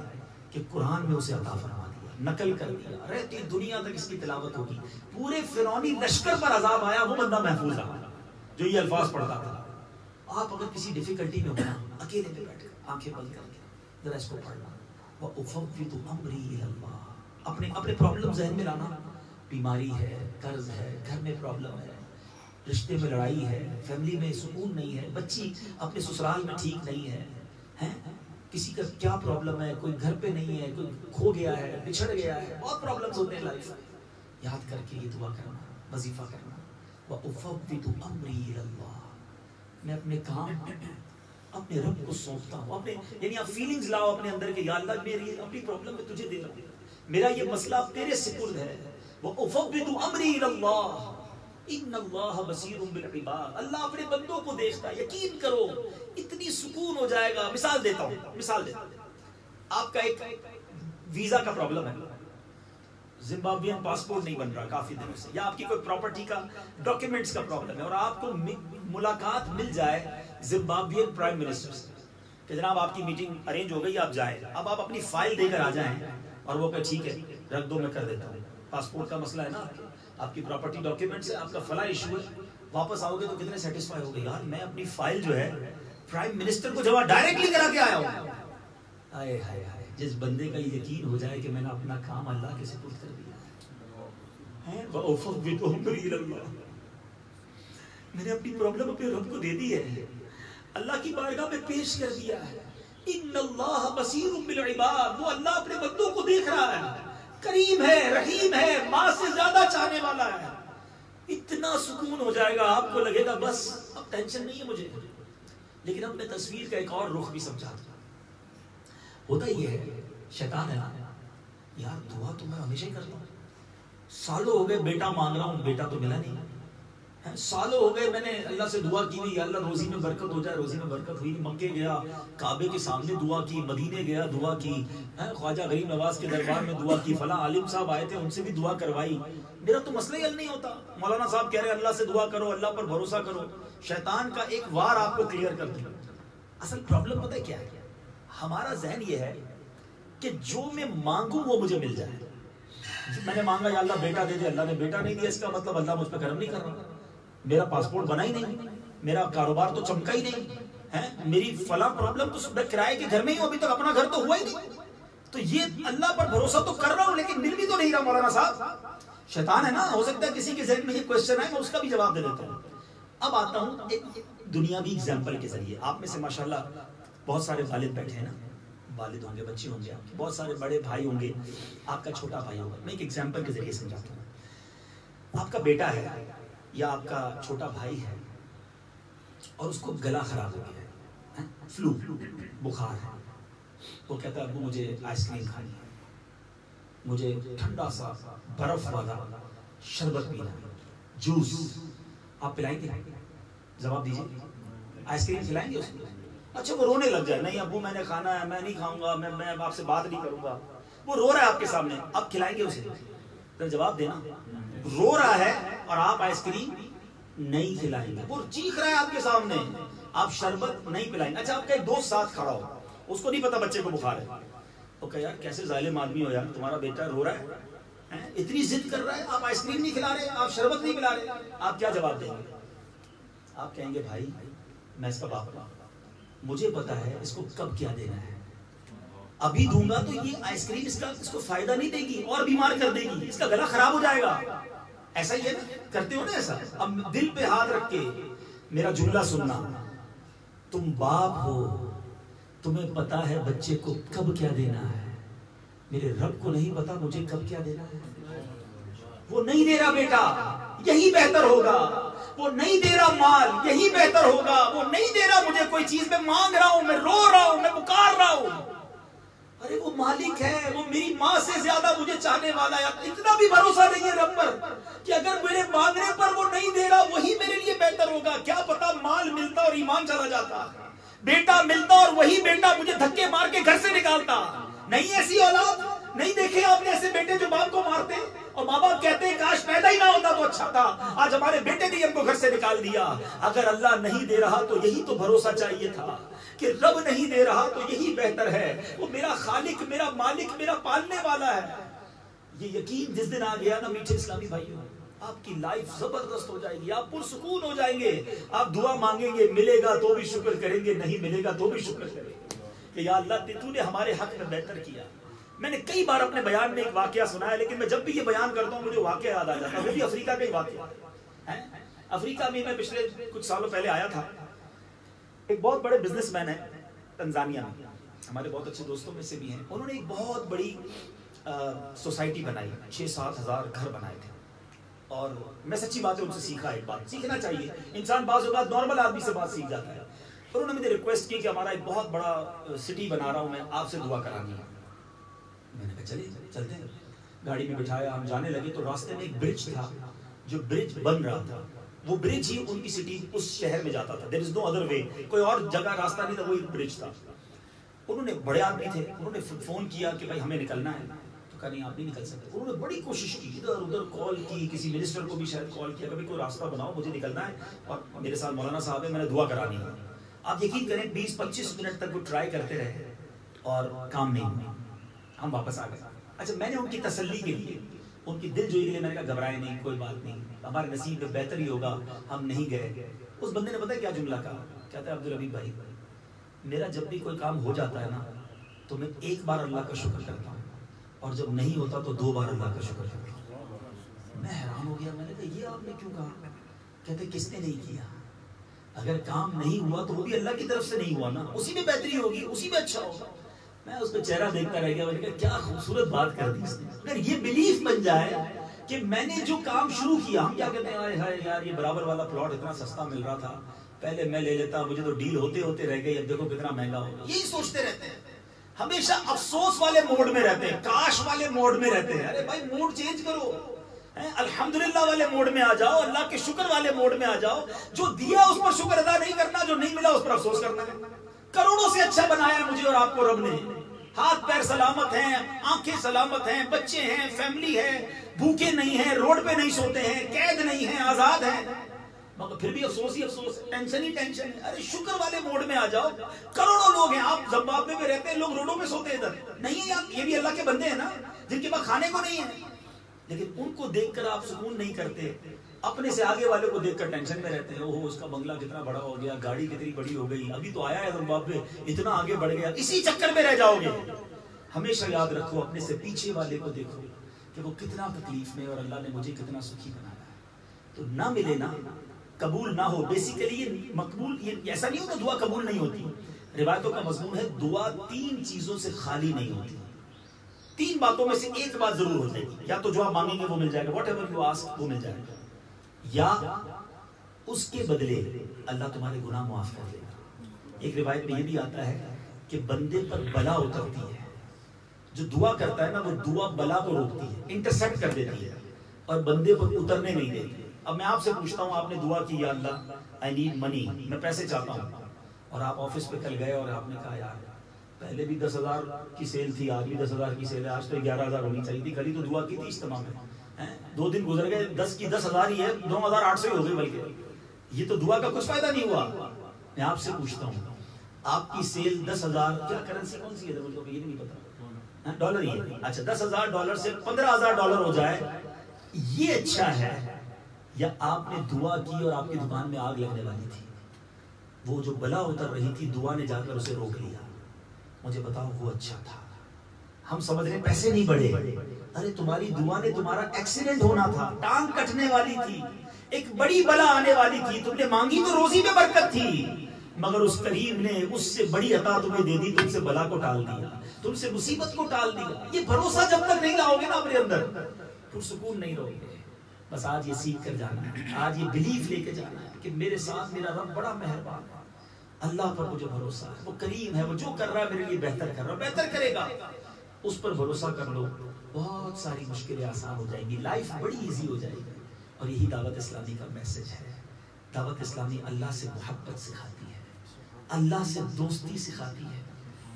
کہ قرآن میں اسے عطا فرما دیا, نقل کر دیا. رہتی دنیا تک اس کی تلاوت ہوگی. پورے فرعونی لشکر پر عذاب آیا, وہ بندہ محفوظ رہا جو یہ الفاظ پڑھتا تھا. آپ اگر کسی ڈیفیکلٹی میں ہونا, اکیلے پہ بیٹھ کر آنکھیں بند کر کے ذرا اس کو پڑھنا. وَأُفَوِّضُ أَمْرِي إِلَى اللَّهِ. اپنے پرابلم ذہن میں لانا. بیماری ہے, قرض ہے, گھر میں پرابلم ہے, رشتے میں لڑائی ہے, فیملی میں سکون نہیں ہے, بچی اپنے سسرال میں ٹھیک نہیں ہے, کسی کا کیا پرابلم ہے, کوئی گھر پہ نہیں ہے, کوئی کھو گیا ہے, بچھڑ گیا ہے, بہت پرابلمز ہوتے ہیں لائف میں. یاد کر کے یہ دعا کرنا, وظیفہ کرنا. وَأُفَوِّضُ أَمْرِي إِلَى اللَّهِ. میں اپنے کام اپنے رب کو سونپتا ہوں. اپنے یعنی آپ فیلنگز لاؤ اپنے اندر کہ یا اللہ میری اپنی پرابلم میں تجھے دے رہا ہوں, میرا یہ مسئلہ تیرے سپرد ہے. وَأُفَوِّضُ أَمْرِي إِلَى اللَّهِ إِنَّ اللَّهَ بَصِيرٌ بِالْعِبَادِ. اللہ اپنے بندوں کو دیکھتا ہے. یقین کرو اتنی سکون ہو جائے گا. مثال دیتا ہوں. آپ کا ایک ویزا کا پرابلم ہے, زمبابوین پاسپورٹ نہیں بن رہا کافی دنوں سے, یا آپ کی کوئی پراپرٹی کا ڈاکیومنٹس کا پرابلم ہے, اور آپ کو ملاقات مل جائے زمبابوین پرائم منسٹر سے کہ جناب آپ کی میٹنگ ارینج ہو گئی, آپ جائیں. اب آپ اپنی فائل دے کر آ جائیں, اور وہ کہ ٹھیک ہے رکھ دو, میں کر دیتا ہوں. پاسپورٹ کا مسئلہ ہے نا, آپ کی پراپرٹی ڈاکیومنٹس ہے, آپ کا فلاں ایشو ہے, واپس آؤ گے تو کتنے سیٹسفائی ہو گے, یار میں اپنی فائل جو ہے پرائم منسٹر کو جمع ڈائریکٹلی کرا کے آیا ہوں. ہائے ہائے ہائے, جس بندے کا یہ یقین ہو جائے کہ میں نے اپنا کام اللہ کے سپرد کر دیا ہے, وَأُفَوِّضُ أَمْرِي إِلَى اللَّهِ. میں نے اپنی پرابلم اپنے رب کو دے دی ہے, اللہ کی بارگاہ میں پیش کر دیا ہے. إِنَّ اللَّهَ بَصِيرٌ بِالْعِبَادِ. وہ اللہ اپنے بندوں کو دیکھ رہا ہے, کریم ہے, رحیم ہے, ماں سے زیادہ چاہنے والا ہے. اتنا سکون ہو جائے گا, آپ کو لگے گا بس اب ٹینشن نہیں ہے مجھے. لیکن اب میں تصویر کا ایک اور رخ بھی سمجھا دوں. ہوتا یہ ہے, شیطان ہے نا یار, دعا تو میں ہمیشہ ہی کرتا ہوں. سالوں ہو گئے بیٹا مانگ رہا ہوں, بیٹا تو ملا نہیں. سالوں ہو گئے میں نے اللہ سے دعا کی ہوئی, اللہ روزی میں برکت ہو جائے, روزی میں برکت ہوئی. مکے گیا, کعبے کے سامنے دعا کی, مدینے گیا دعا کی, خواجہ غریب نواز کے دربار میں دعا کی, فلاں عالم صاحب آئے تھے ان سے بھی دعا کروائی. میرا تو مسئلہ ہی حل نہیں ہوتا. مولانا صاحب کہہ رہے ہیں اللہ سے دعا کرو, اللہ پر بھروسہ کرو. شیطان کا ایک وار آپ کو کلیئر کر دیں. اصل پرابلم پتہ ہے کیا ہے, ہمارا ذہن یہ ہے کہ جو میں مانگوں وہ مجھے مل جائے. میں نے مانگا یا اللہ بیٹا دے دے, اللہ نے بیٹا نہیں دیا, اس کا مطلب اللہ مجھ پہ کرم نہیں کر رہا. میرا پاسپورٹ بنا ہی نہیں، میرا کاروبار تو چمکا ہی نہیں ہے، میری فلاں پرابلم تو میں کرائے کے گھر میں ہی ہوں، ابھی تک اپنا گھر تو ہوا ہی نہیں. تو یہ اللہ پر بھروسہ تو کر رہا ہوں لیکن مل بھی تو نہیں رہا. مولانا صاحب شیطان ہے نا، ہو سکتا ہے کسی کے ذہن میں یہ کوشچن ہے، میں اس کا بھی جواب دے دیتا ہوں. اب آتا ہوں ایک دنیاوی ایگزامپل کے ذریعے. آپ میں سے ماشاءاللہ بہت سارے والد بیٹھے ہیں نا، والد ہوں گے، بچے ہوں گے، آپ کے بہت سارے بڑے بھائی ہوں گے، آپ کا چھوٹا بھائی ہوگا. میں ایک ایگزامپل کے ذریعے سمجھاتا ہوں. آپ کا بیٹا ہے یا آپ کا چھوٹا بھائی ہے اور اس کو گلا خراب ہو گیا ہے، فلو، بخار ہے. وہ کہتا ہے ابو مجھے آئس کریم کھانی ہے، مجھے ٹھنڈا سا برف والا شربت پینا ہے، جوس. آپ پلائیں گے؟ جواب دیجیے. آئس کریم کھلائیں گے اس کو؟ اچھا وہ رونے لگ جائے، نہیں ابو میں نے کھانا ہے، میں نہیں کھاؤں گا، میں آپ سے بات نہیں کروں گا. وہ رو رہا ہے آپ کے سامنے، آپ کھلائیں گے اسے؟ تو جواب دینا. رو رہا ہے اور آپ آئس کریم نہیں کھلائیں گے. وہ چیخ رہا ہے آپ کے سامنے، آپ شربت نہیں پلائیں گے. اچھا آپ کا ایک دوست ساتھ کھڑا ہو، اس کو نہیں پتا بچے کو بخار ہے، وہ کہے یار کیسے ظالم آدمی ہو یار، تمہارا بیٹا رو رہا ہے، اتنی ضد کر رہا ہے، آپ آئس کریم نہیں کھلا رہے، آپ شربت نہیں پلا رہے. آپ کیا جواب دیں گے؟ آپ کہیں گے بھائی میں اس کا باپ ہوں، مجھے پتا ہے اس کو کب کیا دینا ہے، ابھی دوں گا تو یہ آئس کریم اس کو فائدہ نہیں دے گی اور بیمار کر دے گی، اس کا گلا خراب ہو جائے گا. ایسا ہی ہے نا، کرتے ہو نا ایسا. اب دل پہ ہاتھ رکھ کے میرا جملہ سننا، تم باپ ہو، تمہیں پتا ہے بچے کو کب کیا دینا ہے، میرے رب کو نہیں پتا مجھے کب کیا دینا ہے. وہ نہیں دے رہا بیٹا، یہی بہتر ہوگا. وہ نہیں دے رہا مال، یہی بہتر ہوگا. وہ نہیں دے رہا مجھے کوئی چیز، میں مانگ رہا ہوں، میں رو رہا ہوں، میں پکار رہا ہوں. ارے وہ مالک ہے، وہ میری ماں سے زیادہ مجھے چاہنے والا ہے. اتنا بھی بھروسہ نہیں ہے رب پر کہ اگر میرے مانگنے پر وہ نہیں دے رہا وہی میرے لیے بہتر ہوگا. کیا پتا مال ملتا اور ایمان چلا جاتا، بیٹا ملتا اور وہی بیٹا مجھے دھکے مار کے گھر سے نکالتا. نہیں ایسی اولاد نہیں دیکھے آپ نے، ایسے بیٹے جو باپ کو مارتے اور ماں باپ کہتے ہیں کاش پیدا ہی نہ ہوتا تو اچھا تھا. آج ہمارے بیٹے نے ہم کو گھر سے نکال دیا. اگر اللہ نہیں دے رہا تو یہی تو بھروسہ چاہیے تھا کہ رب نہیں دے رہا تو یہی بہتر ہے. وہ میرا خالق، میرا مالک، میرا پالنے والا ہے. یہ یقین جس دن آ گیا نا میٹھے اسلامی بھائیوں، آپ کی لائف زبردست ہو جائے گی، آپ پرسکون ہو جائیں گے. آپ دعا مانگیں گے، ملے گا تو بھی شکر کریں گے، نہیں ملے گا تو بھی شکر کریں گے کہ یا اللہ تو نے ہمارے حق میں بہتر کیا. میں نے کئی بار اپنے بیان میں ایک واقعہ سنا ہے، لیکن میں جب بھی یہ بیان کرتا ہوں مجھے واقعہ یاد آ جاتا ہے. وہ بھی افریقہ کا ہی واقعہ ہے. افریقہ میں پچھلے کچھ سالوں پہلے آیا تھا. ایک بہت بڑے بزنس مین ہیں تنزانیہ میں، ہمارے بہت اچھے دوستوں میں سے بھی ہیں. انہوں نے ایک بہت بڑی سوسائٹی بنائی، 6-7 ہزار گھر بنائے تھے. اور میں سچی بات ہے ان سے سیکھا. ایک بات سیکھنا چاہیے، انسان بعض اوقات نارمل آدمی سے بات سیکھ جاتا ہے. اور انہوں نے مجھے ریکویسٹ کی کہ ہمارا ایک بہت بڑا سٹی بنا رہا ہوں میں، آپ سے دعا کرانی ہے. میں نے کہا چلیے چلتے ہیں. گاڑی میں بٹھایا، ہم جانے لگے تو راستے میں ایک برج تھا، جو برج بن رہا تھا. وہ برج ہی ان کی سٹی اس شہر میں جاتا تھا. there is no other way، کوئی اور جگہ راستہ نہیں تھا، وہ ایک برج تھا. انہوں نے بڑے آدمی تھے، انہوں نے فون کیا کہ بھائی ہمیں نکلنا ہے. تو کہا نہیں آپ نہیں نکل سکتے. انہوں نے بڑی کوشش کی، ادھر ادھر کال کی، کسی منسٹر کو بھی شاید کال کیا کہ کوئی راستہ بناؤ، مجھے نکلنا ہے اور میرے ساتھ مولانا صاحب ہیں، میں نے دعا کرانی ہے. آپ یقین کریں 20-25 منٹ تک وہ ٹرائی کرتے رہے اور کام نہیں ہوا. ہم واپس آ گئے. اچھا میں نے ان کی تسلی کے لیے، ان کی دل جوئی کے لیے میں نے کہا گھبرائے نہیں، کوئی بات نہیں، ہمارے نصیب میں بہتر ہی ہوگا. ہم نہیں گئے. اس بندے نے پتہ کیا جملہ کہا؟ کہتا ہے عبدالحبیب بھائی میرا جب بھی کوئی کام ہو جاتا ہے نا تو میں ایک بار اللہ کا شکر کرتا ہوں، اور جب نہیں ہوتا تو 2 بار اللہ کا شکر کرتا ہوں. میں حیران ہو گیا. میں نے کہا یہ آپ نے کیوں کہا؟ کہتے کس نے نہیں کیا؟ اگر کام نہیں ہوا تو وہ بھی اللہ کی طرف سے نہیں ہوا نا، اسی میں بہتری ہوگی، اسی میں اچھا ہوگا. میں اس پہ چہرہ دیکھتا رہ گیا. میں نے کہا کیا خوبصورت بات کر دی اس نے. اگر یہ بلیف بن جائے کہ میں نے جو کام شروع کیا، ہم کیا کہتے ہیں آئے ہائے یار یہ برابر والا پلاٹ اتنا سستا مل رہا تھا، پہلے میں لے لیتا، مجھے تو ڈیل ہوتے ہوتے رہ گئی، اب دیکھو کتنا مہنگا ہو گیا. یہی سوچتے رہتے ہیں، ہمیشہ افسوس والے موڈ میں رہتے ہیں، کاش والے موڈ میں رہتے ہیں. ارے بھائی موڈ چینج کرو، الحمدللہ والے موڈ میں آ جاؤ، اللہ کے شکر والے موڈ میں آ جاؤ. جو دیا اس پر شکر ادا نہیں کرنا، جو نہیں ملا اس پر افسوس کرنا ہے. کروڑوں سے اچھا بنایا مجھے اور آپ کو رب نے، ہاتھ پیر سلامت ہیں، آنکھیں سلامت ہیں، بچے ہیں، فیملی ہے، بھوکے نہیں ہیں، روڈ پہ نہیں سوتے ہیں، قید نہیں ہیں، آزاد ہیں، مگر پھر بھی افسوس ہی افسوس، ٹینشن ہی ٹینشن ہے. ارے شکر والے موڈ میں آ جاؤ. کروڑوں لوگ ہیں، آپ زمبابوے میں رہتے ہیں، لوگ روڈوں پہ سوتے ہیں، ادھر نہیں ہے. یہ بھی اللہ کے بندے ہیں نا، جن کے پاس کھانے کو نہیں ہے، لیکن ان کو دیکھ کر آپ سکون نہیں کرتے. اپنے سے آگے والے کو دیکھ کر ٹینشن میں رہتے ہیں، اوہ اس کا بنگلہ کتنا بڑا ہو گیا، گاڑی کتنی بڑی ہو گئی، ابھی تو آیا ہے زمبابوے، اتنا آگے بڑھ گیا، اسی چکر میں رہ جاؤ گے۔ ہمیشہ یاد رکھو اپنے سے پیچھے والے کو دیکھو کہ وہ کتنا تکلیف میں اور اللہ نے مجھے کتنا سکھی بنایا ہے۔ تو نہ ملے نا، قبول نہ ہو، بیسیکلی یہ مقبول، یہ ایسا نہیں ہو کہ دعا قبول نہیں ہوتی۔ روایتوں کا مضمون ہے دعا 3 چیزوں سے خالی نہیں ہوتی، 3 باتوں میں سے ایک بات ضرور ہو جائے گی، یا تو جو آپ مانگیں گے وہ مل جائے گا، واٹ ایور یو آسک وہ مل جائے گا، یا اس کے بدلے اللہ تمہارے گناہ معاف کر دے گا۔ ایک روایت میں یہ بھی آتا ہے کہ بندے پر بلا اترتی ہے، جو دعا کرتا ہے نا وہ دعا بلا کو روکتی ہے، انٹرسیپٹ کر دیتی ہے اور بندے پر اترنے نہیں دیتی۔ اب میں آپ سے پوچھتا ہوں، آپ نے دعا کی یا اللہ آئی نیڈ منی، میں پیسے چاہتا ہوں، اور آپ آفس پہ کل گئے اور آپ نے کہا یار پہلے بھی 10,000 کی سیل تھی، آج بھی 10,000 کی سیل ہے، آج تو 11,000 ہونی چاہیے تھی، کل ہی تو دعا کی تھی اجتماع میں، 2 دن گزر گئے، 10 کی 10,000 ہی ہے، 2,800 ہی ہو گئی، بلکہ یہ تو دعا کا کچھ فائدہ نہیں ہوا۔ میں آپ سے پوچھتا ہوں آپ کی سیل 10,000، کیا کرنسی کون سی ہے مجھے یہ نہیں پتا، ڈالر ہی ہے، اچھا $10,000 سے $15,000 ہو جائے، یہ اچھا ہے یا آپ نے دعا کی اور آپ کی دکان میں آگ لگنے والی تھی، وہ جو بلا اتر رہی تھی دعا نے جا کر اسے روک لیا؟ مجھے بتاؤ وہ اچھا تھا۔ ہم سمجھ رہے ہیں پیسے نہیں بڑھے، ارے تمہاری دعا نے تمہارا ایکسیڈنٹ ہونا تھا، ٹانگ کٹنے والی تھی، ایک بڑی بلا آنے والی تھی، تم نے مانگی تو روزی میں برکت تھی، مگر اس کریم نے اس سے بڑی عطا تمہیں دے دی، تم سے بلا کو ٹال دیا، تم سے مصیبت کو ٹال دیا۔ یہ بھروسہ جب تک نہیں لاؤ گے نا اپنے اندر پرسکون نہیں رہو گے۔ بس آج یہ سیکھ کر جانا ہے، آج یہ بلیف لے کے جانا ہے کہ میرے ساتھ میرا رب بڑا مہربان ہے، اللہ پر مجھے بھروسہ ہے، وہ کریم ہے، وہ جو کر رہا ہے میرے لیے بہتر کر رہا ہے، بہتر کرے گا، اس پر بھروسہ کر لو، بہت ساری مشکلیں آسان ہو جائیں گی، لائف بڑی ایزی ہو جائے گی۔ اور یہی دعوت اسلامی کا میسج ہے۔ دعوت اسلامی اللہ سے محبت سکھاتی ہے، اللہ سے دوستی سکھاتی ہے،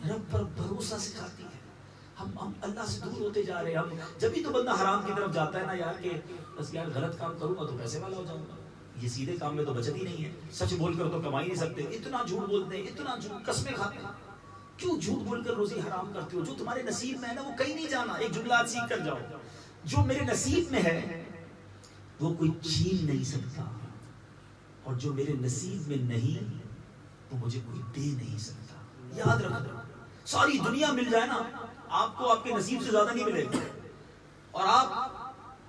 رب پر بھروسہ سکھاتی ہے۔ ہم اللہ سے دور ہوتے جا رہے ہیں، ہم جب بھی تو بندہ حرام کی طرف جاتا ہے نا یار کہ بس یار غلط کام کروں گا تو پیسے والا ہو جاؤں گا، یہ سیدھے کام میں تو بچت ہی نہیں ہے، سچ بول کر تو کما ہی نہیں سکتے، اتنا جھوٹ بولتے ہیں، اتنا جھوٹ، قسمیں کھاتے ہیں، کیوں جھوٹ بول کر روزی حرام کرتے ہو؟ جو تمہارے نصیب میں ہے نا وہ کہیں نہیں جانا۔ ایک جملہ آج سیکھ کر جاؤ، جو میرے نصیب میں ہے وہ کوئی چھین نہیں سکتا، اور جو میرے نصیب میں نہیں وہ مجھے کوئی دے نہیں سکتا۔ یاد رکھنا، ساری دنیا مل جائے نا آپ کو، آپ کے نصیب سے زیادہ نہیں ملے گا، اور آپ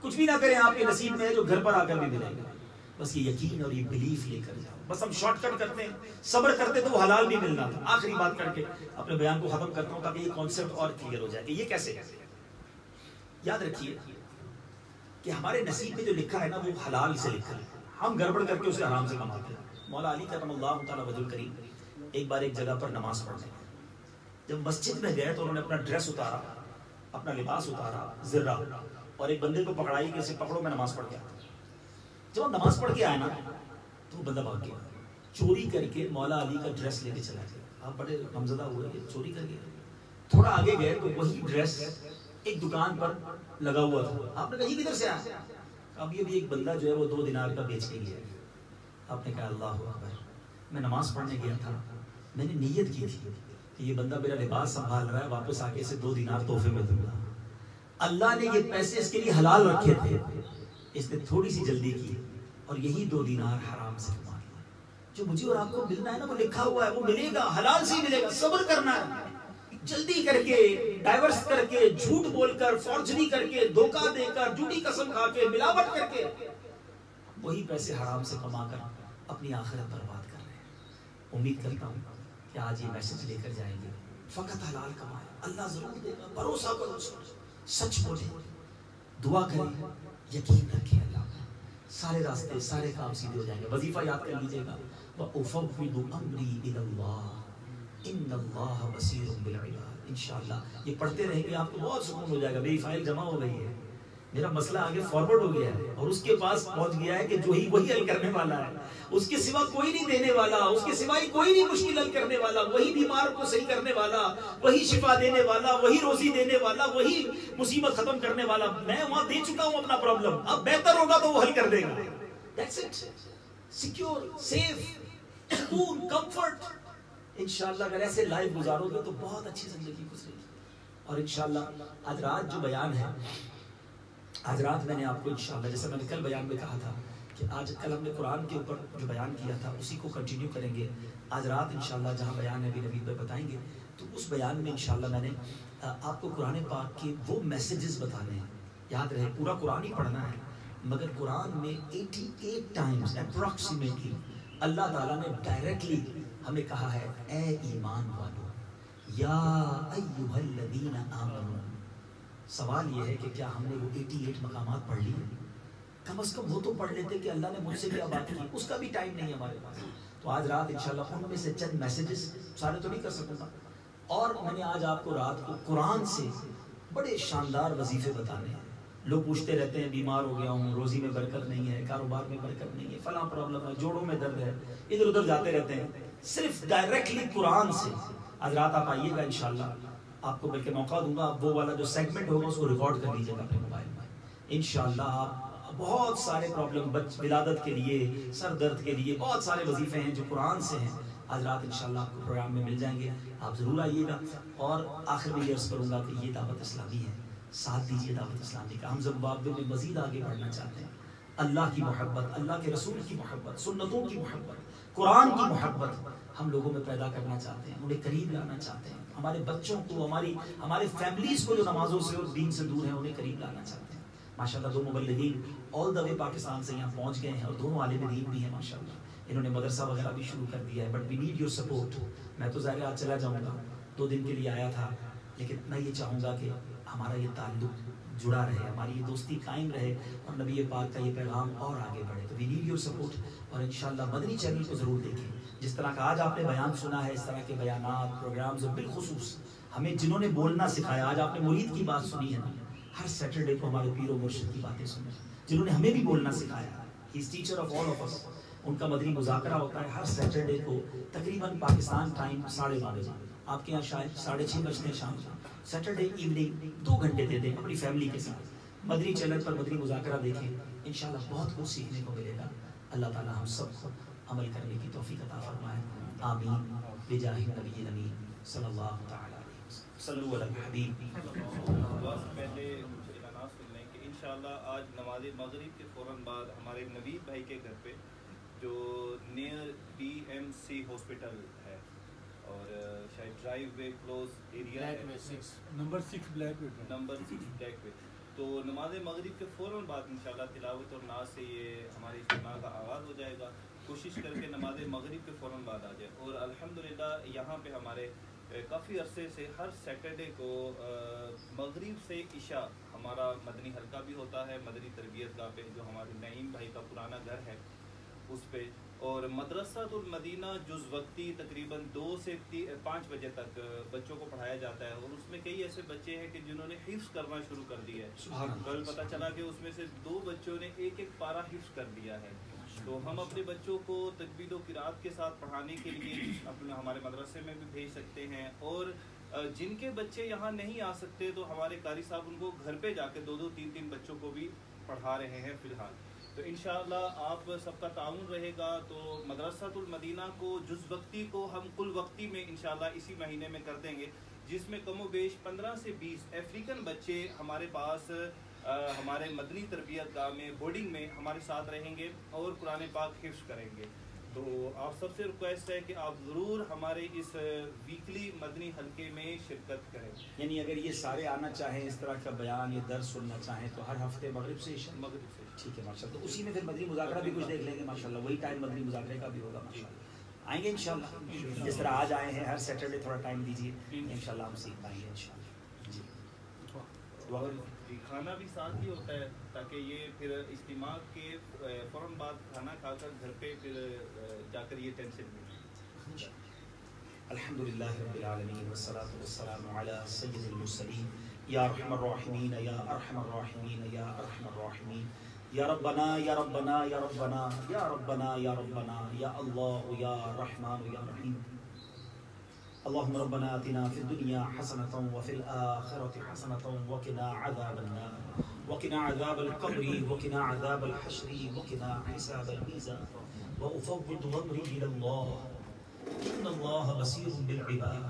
کچھ بھی نہ کریں آپ کے نصیب میں ہے جو گھر پر آ کر بھی ملے گا۔ بس یہ یقین اور یہ بلیف لے کر جاؤ۔ بس ہم شارٹ کٹ کرتے ہیں، صبر کرتے تو وہ حلال بھی ملنا تھا۔ آخری بات کر کے اپنے بیان کو ختم کرتا ہوں تاکہ یہ کانسیپٹ اور کلیئر ہو جائے کہ یہ کیسے۔ یاد رکھیے کہ ہمارے نصیب میں جو لکھا ہے نا وہ حلال سے لکھا ہے، ہم گڑبڑ کر کے اسے حرام سے کماتے ہیں۔ مولا علی کرم اللہ تعالیٰ وجہ الکریم ایک بار ایک جگہ پر نماز پڑھنے، جب مسجد میں گئے تو انہوں نے اپنا ڈریس اتارا، اپنا لباس اتارا، زرہ، اور ایک بندے کو پکڑائی کہ اسے پکڑو میں نماز پڑھ کے آتا۔ جب ہم نماز پڑھ کے آئے نا تو وہ بندہ بھاگ گیا، چوری کر کے مولا علی کا ڈریس لے کے چلا گیا۔ آپ بڑے غمزدہ ہوئے کہ چوری کر گیا۔ تھوڑا آگے گئے تو وہی ڈریس ایک دکان پر لگا ہوا تھا۔ آپ نے کہا یہ کدھر سے آیا؟ اب یہ بھی ایک بندہ جو ہے وہ 2 دینار کا بیچ کے گیا۔ آپ نے کہا اللہ اکبر، میں نماز پڑھنے گیا تھا، میں نے نیت کی تھی کہ یہ بندہ میرا لباس سنبھال رہا ہے، واپس آ کے اسے 2 دینار تحفے میں دوں گا۔ اللہ نے یہ پیسے اس کے لیے حلال رکھے تھے، اس نے تھوڑی سی جلدی کی اور یہی 2 دینار حرام سے کما لیا۔ جو مجھے اور آپ کو ملنا ہے نا وہ لکھا ہوا ہے، وہ ملے گا، حلال سے ہی ملے گا۔ صبر کرنا ہے، جلدی کر کے، ڈائیورس کر کے، جھوٹ بول کر، فورجری کر کے، دھوکہ دے کر، جھوٹی قسم کھا کے، ملاوٹ کر کے وہی پیسے حرام سے کما کر اپنی آخرت برباد کر رہے ہیں۔ امید کرتا ہوں کہ آج یہ میسج لے کر جائیں گے، فقط حلال کمائیں، اللہ ضرور دے گا، بھروسہ کرو، سچ بولیں، دعا کریں، یقین رکھیں اللہ پر، سارے راستے، سارے کام سیدھے ہو جائیں گے۔ وظیفہ یاد کر لیجیے گا، وَأُفَوِّضُ أَمْرِي إِلَى اللَّهِ إِنَّ اللَّهَ بَصِيرٌ بِالْعِبَادِ۔ انشاءاللہ یہ پڑھتے رہیں گے آپ کو بہت سکون ہو جائے گا۔ میری فائل جمع ہو گئی ہے، میرا مسئلہ آگے فارورڈ ہو گیا ہے، اور اس کے پاس پہنچ گیا ہے کہ جو ہی وہی حل کرنے والا ہے، اس کے سوا کوئی نہیں دینے والا، اس کے سوا کوئی نہیں مشکل حل کرنے والا، وہی بیمار کو صحیح کرنے والا، وہی شفا دینے والا، وہی روزی دینے والا، وہی مصیبت ختم کرنے والا۔ میں وہاں دے چکا ہوں اپنا پرابلم، اب بہتر ہوگا تو وہ حل کر دے گا۔ That's it. سیکیور، سیف، سکون، کمفرٹ۔ انشاءاللہ اگر ایسے لائف گزارو گے تو بہت اچھی زندگی گزرے گی۔ اور انشاءاللہ آج رات جو بیان ہے، آج رات میں نے آپ کو انشاءاللہ جیسے میں نے کل بیان میں کہا تھا کہ آج کل ہم نے قرآن کے اوپر جو بیان کیا تھا اسی کو کنٹینیو کریں گے. آج رات انشاءاللہ جہاں بیان نبی نوید بھائی بتائیں گے تو اس بیان میں انشاءاللہ میں نے آپ کو قرآن پاک کے وہ میسیجز بتانے ہیں. یاد رہے پورا قرآن ہی پڑھنا ہے، مگر قرآن میں 88 ٹائمز اپروکسیمیٹلی اللہ تعالیٰ نے ڈائریکٹلی ہمیں کہا ہے اے ایمان والو یا ایھا الذین آمنو. سوال یہ ہے کہ کیا ہم نے وہ 88 مقامات پڑھ لیے؟ کم از کم وہ تو پڑھ لیتے کہ اللہ نے مجھ سے کیا بات کی. اس کا بھی ٹائم نہیں ہے ہمارے پاس. تو آج رات انشاءاللہ ان میں سے چند میسیجز سارے تو نہیں کر سکوں گا، اور میں نے آج آپ کو رات کو قرآن سے بڑے شاندار وظیفے بتانے ہیں. لوگ پوچھتے رہتے ہیں بیمار ہو گیا ہوں، روزی میں برکت نہیں ہے، کاروبار میں برکت نہیں ہے، فلاں پرابلم ہے، جوڑوں میں درد ہے، ادھر ادھر جاتے رہتے ہیں. صرف ڈائریکٹلی قرآن سے آج رات آپ آئیے گا انشاءاللہ. آپ کو بلکہ موقع دوں گا، وہ والا جو سیگمنٹ ہوگا اس کو ریکارڈ کر لیجیے گا اپنے موبائل میں. انشاءاللہ آپ بہت سارے پرابلم ولادت کے لیے، سر درد کے لیے بہت سارے وظیفے ہیں جو قرآن سے ہیں. آج رات انشاءاللہ آپ کو پروگرام میں مل جائیں گے. آپ ضرور آئیے گا. اور آخر میں یہ عرض کروں گا کہ یہ دعوت اسلامی ہے، ساتھ دیجیے دعوت اسلامی کا. ہم زمبابوے میں مزید آگے بڑھنا چاہتے ہیں. اللہ کی محبت، اللہ کے رسول کی محبت، سنتوں کی محبت، قرآن کی محبت ہم لوگوں میں پیدا کرنا چاہتے ہیں، انہیں قریب لانا چاہتے ہیں. ہمارے بچوں کو، ہمارے فیملیز کو جو نمازوں سے اور دین سے دور ہیں انہیں قریب لانا چاہتے ہیں. ماشاءاللہ 2 مبلغین آل دا وے پاکستان سے یہاں پہنچ گئے ہیں اور دونوں عالم دین بھی ہیں ماشاءاللہ. انہوں نے مدرسہ وغیرہ بھی شروع کر دیا ہے. But we need your support. میں تو ظاہر آج چلا جاؤں گا، 2 دن کے لیے آیا تھا، لیکن میں یہ چاہوں گا کہ ہمارا یہ تعلق جڑا رہے، ہماری یہ دوستی قائم رہے اور نبی پاک کا یہ پیغام اور آگے بڑھے. تو وی نیڈ یور سپورٹ. اور انشاءاللہ مدنی چینل کو ضرور دیکھیں. جس طرح کا آج آپ نے بیان سنا ہے، اس طرح کے بیانات، پروگرامز، اور بالخصوص ہمیں جنہوں نے بولنا سکھایا. آج آپ نے مرید کی بات سنی ہے نا، ہر سیٹرڈے کو ہمارے پیر و مرشد کی باتیں سنیں، جنہوں نے ہمیں بھی بولنا سکھایا. ہی از ٹیچر آف آل آف اس. ان کا مدنی مذاکرہ ہوتا ہے ہر سیٹرڈے کو تقریباً پاکستان ٹائم 9:30 بجے. آپ کے یہاں شاید 6:30 بجتے ہیں شام کو. سیٹرڈے ایوننگ 2 گھنٹے دے دیں اپنی فیملی کے ساتھ. مدنی چینل پر مدنی مذاکرہ دیکھیں، انشاءاللہ بہت کچھ سیکھنے کو ملے گا. اللہ تعالی ہم سب کو عمل کرنے کی توفیق عطا فرمائے. آمین بجاہ نبی الامین صلی اللہ تعالی علیہ وسلم. صلو علی الحبیب. پہلے اعلانات سن لیں کہ انشاءاللہ آج نماز مغرب کے فوراً بعد ہمارے نوید بھائی کے گھر پہ جو نیئر PMC ہاسپٹل ہے اور شاید ڈرائیو وے کلوز ایریا ہے، نمبر 6 بلیک وے، تو نماز مغرب کے فوراً بعد انشاءاللہ تلاوت اور نعت سے یہ ہماری اجتماع کا آغاز ہو جائے گا. کوشش کر کے نماز مغرب کے فوراً بعد آ جائے. اور الحمدللہ یہاں پہ ہمارے کافی عرصے سے ہر سیٹرڈے کو مغرب سے عشاء ہمارا مدنی حلقہ بھی ہوتا ہے مدنی تربیت گاہ پہ، جو ہمارے نعیم بھائی کا پرانا گھر ہے اس پہ. اور مدرسۃ المدینہ جز وقتی تقریباً 2 سے 5 بجے تک بچوں کو پڑھایا جاتا ہے. اور اس میں کئی ایسے بچے ہیں کہ جنہوں نے حفظ کرنا شروع کر دیا ہے. کل پتہ چلا کہ اس میں سے 2 بچوں نے 1 پارہ حفظ کر دیا ہے. تو ہم اپنے بچوں کو تجوید و قرات کے ساتھ پڑھانے کے لیے اپنا ہمارے مدرسے میں بھی بھیج سکتے ہیں. اور جن کے بچے یہاں نہیں آ سکتے تو ہمارے قاری صاحب ان کو گھر پہ جا کے 2-2 3-3 بچوں کو بھی پڑھا رہے ہیں فی الحال. تو انشاءاللہ آپ سب کا تعاون رہے گا. تو مدرسۃ المدینہ کو جز وقتی کو ہم کل وقتی میں انشاءاللہ اسی مہینے میں کر دیں گے، جس میں کم و بیش 15 سے 20 افریقن بچے ہمارے پاس ہمارے مدنی تربیت گاہ میں بورڈنگ میں ہمارے ساتھ رہیں گے اور قرآن پاک حفظ کریں گے. تو آپ سب سے ریکویسٹ ہے کہ آپ ضرور ہمارے اس ویکلی مدنی حلقے میں شرکت کریں. یعنی اگر یہ سارے آنا چاہیں، اس طرح کا بیان یہ درس سننا چاہیں تو ہر ہفتے مغرب سے مغرب سے. ٹھیک ہے ماشاءاللہ. تو اسی میں پھر مدنی مذاکرہ بھی کچھ دیکھ لیں گے ماشاءاللہ. وہی ٹائم مدنی مذاکرے کا بھی ہوگا ماشاءاللہ. آئیں گے انشاءاللہ. جس طرح آج آئے ہیں ہر سیٹرڈے تھوڑا ٹائم دیجیے، انشاءاللہ ہم سیکھ پائیں گے انشاءاللہ. جی کھانا بھی ساتھ ہی ہوتا ہے تاکہ یہ پھر اجتماع کے فوراً بعد کھانا کھا کر گھر پہ پھر جا کر یہ ٹینشن ملے. الحمدللہ رب العالمین والصلاة والسلام علی سید المرسلین یا ارحم الراحمین یا ارحم الراحمین یا ارحم الراحمین یا ربنا یا ربنا یا ربنا یا ربنا یا ربنا یا اللہ یا رحمان یا رحیم. اللهم ربنا آتنا في الدنيا حسنة وفي الآخرة حسنة وقنا عذاب النار وقنا عذاب القبر وقنا عذاب الحشر وقنا حساب الميزان. وأفوض أمري إلى الله إن الله بصير بالعباد.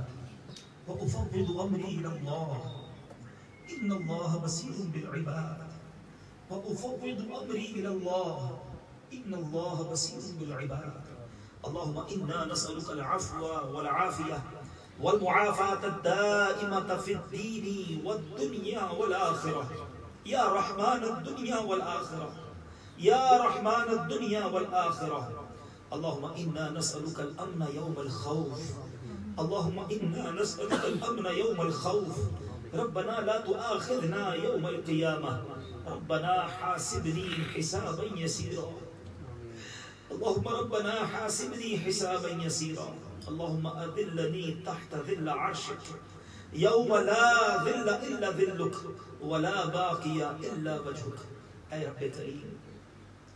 وأفوض أمري إلى الله إن الله بصير بالعباد. وأفوض أمري إلى الله إن الله بصير بالعباد. اللهم إنا نسألك العفو والعافية والمعافاة الدائمة في الدين والدنيا والآخرة يا رحمن الدنيا والآخرة يا رحمن الدنيا والآخرة. اللهم إنا نسألك الأمن يوم الخوف. اللهم إنا نسألك الأمن يوم الخوف. ربنا لا تؤاخذنا يوم القيامة. ربنا حاسبني حسابا يسيرا. اللهم ربنا حاسبني حسابا يسيرا. اللهم أذلني تحت ذل عرشك يوم لا ذل إلا ذلك ولا باقي إلا وجهك. اے رب کریم،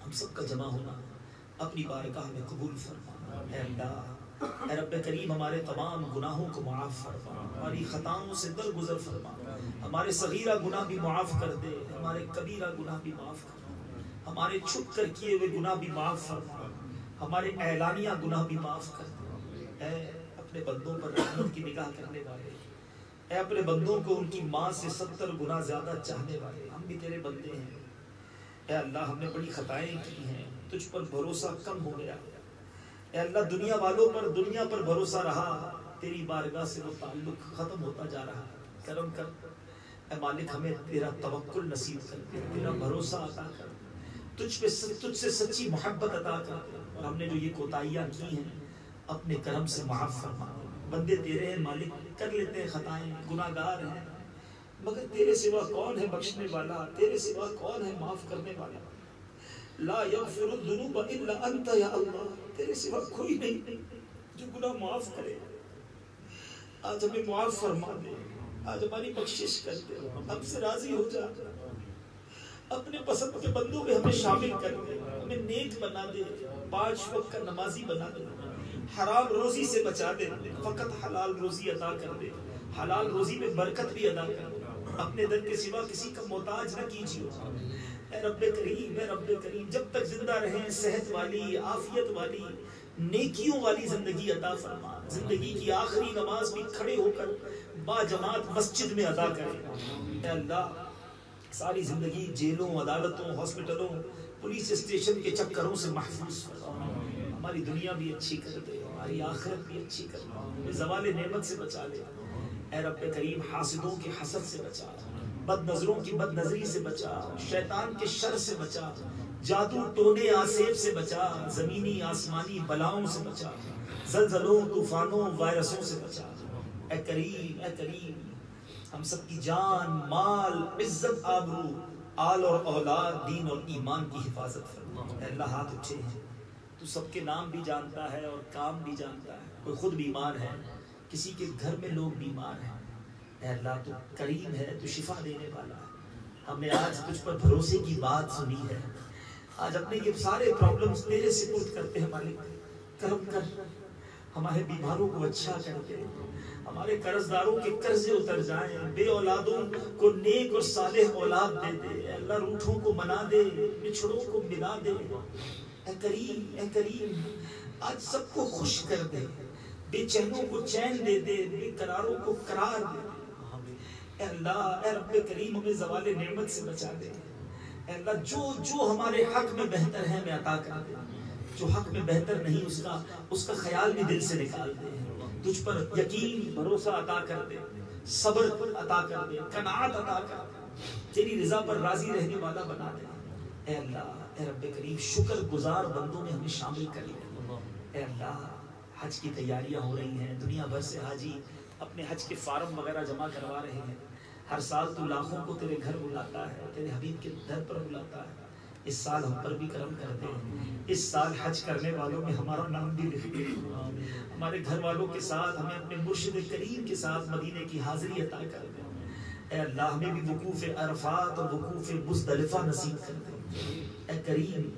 ہم سب کا جمع ہونا اپنی بارگاہ میں قبول فرما. اے اللہ، اے رب کریم، ہمارے تمام گناہوں کو معاف فرما، ہماری خطاؤں سے درگزر فرما، ہمارے صغیرہ گناہ بھی معاف کر دے، ہمارے کبیرہ گناہ بھی معاف فرما، ہمارے چھپ کر کیے ہوئے گناہ بھی معاف فرما، ہمارے اعلانیہ گناہ بھی معاف کر دے. اے اپنے بندوں پر رحمت کی نگاہ کرنے والے، اے اپنے بندوں کو ان کی ماں سے 70 گنا زیادہ چاہنے والے، ہم بھی تیرے بندے ہیں. اے اللہ، ہم نے بڑی خطائیں کی ہیں، تجھ پر بھروسہ کم ہو گیا. اے اللہ، دنیا والوں پر، دنیا پر بھروسہ رہا، تیری بارگاہ سے وہ تعلق ختم ہوتا جا رہا. کرم کر اے مالک، ہمیں تیرا توکل نصیب کر دے، تیرا بھروسہ عطا کر دے، تجھ سے سچی محبت عطا کر دے. اور ہم نے جو یہ کوتاہیاں کی ہیں اپنے کرم سے معاف فرما. بندے تیرے ہیں مالک، کر لیتے ہیں خطائیں، گناہ گار ہیں، مگر تیرے سوا کون ہے بخشنے والا، تیرے سوا کون ہے معاف کرنے والا. لا یغفر الذنوب الا انت یا اللہ، تیرے سوا کوئی نہیں جو گناہ معاف کرے. آج ہمیں معاف فرما دے، آج ہماری بخشش کر دے، ہم سے راضی ہو جا، اپنے پسند کے بندوں میں ہمیں شامل کر دے، ہمیں نیک بنا دے، 5 وقت کا نمازی بنا دے، حرام روزی سے بچا دے، فقط حلال روزی عطا کر دے، حلال روزی میں برکت بھی عطا کر دے. اپنے در کے سوا کسی کا محتاج نہ کیجیے. اے رب کریم، اے رب کریم، جب تک زندہ رہیں صحت والی، عافیت والی، نیکیوں والی زندگی عطا فرما. زندگی کی آخری نماز بھی کھڑے ہو کر با جماعت مسجد میں ادا کریں. اے اللہ، ساری زندگی جیلوں، عدالتوں، ہاسپٹلوں، پولیس اسٹیشن کے چکروں سے محفوظ فرما. ہماری دنیا بھی اچھی کر دے، ہماری آخرت بھی اچھی کر دے، ہمیں زوال نعمت سے بچا لے. اے رب کریم، حاسدوں کے حسد سے بچا، بد نظروں کی بد نظری سے بچا، شیطان کے شر سے بچا، جادو ٹونے آسیب سے بچا، زمینی آسمانی بلاؤں سے بچا، زلزلوں، طوفانوں، وائرسوں سے بچا. اے کریم، اے کریم، ہم سب کی جان، مال، عزت، آبرو، آل اور اولاد، دین اور ایمان کی حفاظت فرما. اے اللہ، ہاتھ اٹھے ہیں، تو سب کے نام بھی جانتا ہے اور کام بھی جانتا ہے. کوئی خود بیمار ہے، کسی کے گھر میں لوگ بیمار ہیں. اے اللہ، تو کریم ہے، تو شفا دینے والا ہے. ہم نے آج تجھ پر بھروسے کی بات سنی ہے، آج اپنے یہ سارے پرابلمز تیرے سپرد کرتے ہیں. مالک کرم کر، ہمارے بیماروں کو اچھا کر دے، ہمارے قرض داروں کے قرضے اتر جائیں، بے اولادوں کو نیک اور صالح اولاد دے دے. اے اللہ، روٹھوں کو منا دے، بچھڑوں کو ملا دے. اے کریم، اے کریم، آج سب کو خوش کر دے، بے چینوں کو چین دے دے، بے قراروں کو قرار دے. اے اللہ، اے رب کریم، ہمیں زوال نعمت سے بچا دے. اے اللہ، جو ہمارے حق میں بہتر ہے ہمیں عطا کر دے، جو حق میں بہتر نہیں اس کا خیال بھی دل سے نکال دے. تجھ پر یقین، بھروسہ عطا کر دے، صبر عطا کر دے، قناعت عطا کر دے، تیری رضا پر راضی رہنے والا بنا دے. اے اللہ، اے رب کریم، شکر گزار بندوں میں ہمیں شامل کر لے. اے اللہ، حج کی تیاریاں ہو رہی ہیں، دنیا بھر سے حاجی اپنے حج کے فارم وغیرہ جمع کروا رہے ہیں. ہر سال تو لاکھوں کو تیرے گھر بلاتا ہے، تیرے حبیب کے در پر بلاتا ہے. اس سال ہم پر بھی کرم کر دے، اس سال حج کرنے والوں میں ہمارا نام بھی لکھ دے. ہمارے گھر والوں کے ساتھ ہمیں اپنے مرشد کریم کے ساتھ مدینے کی حاضری عطا کر دے. اے اللہ، ہمیں بھی وقوف عرفات اور وقوف مزدلفہ نصیب کر دے. اے کریم،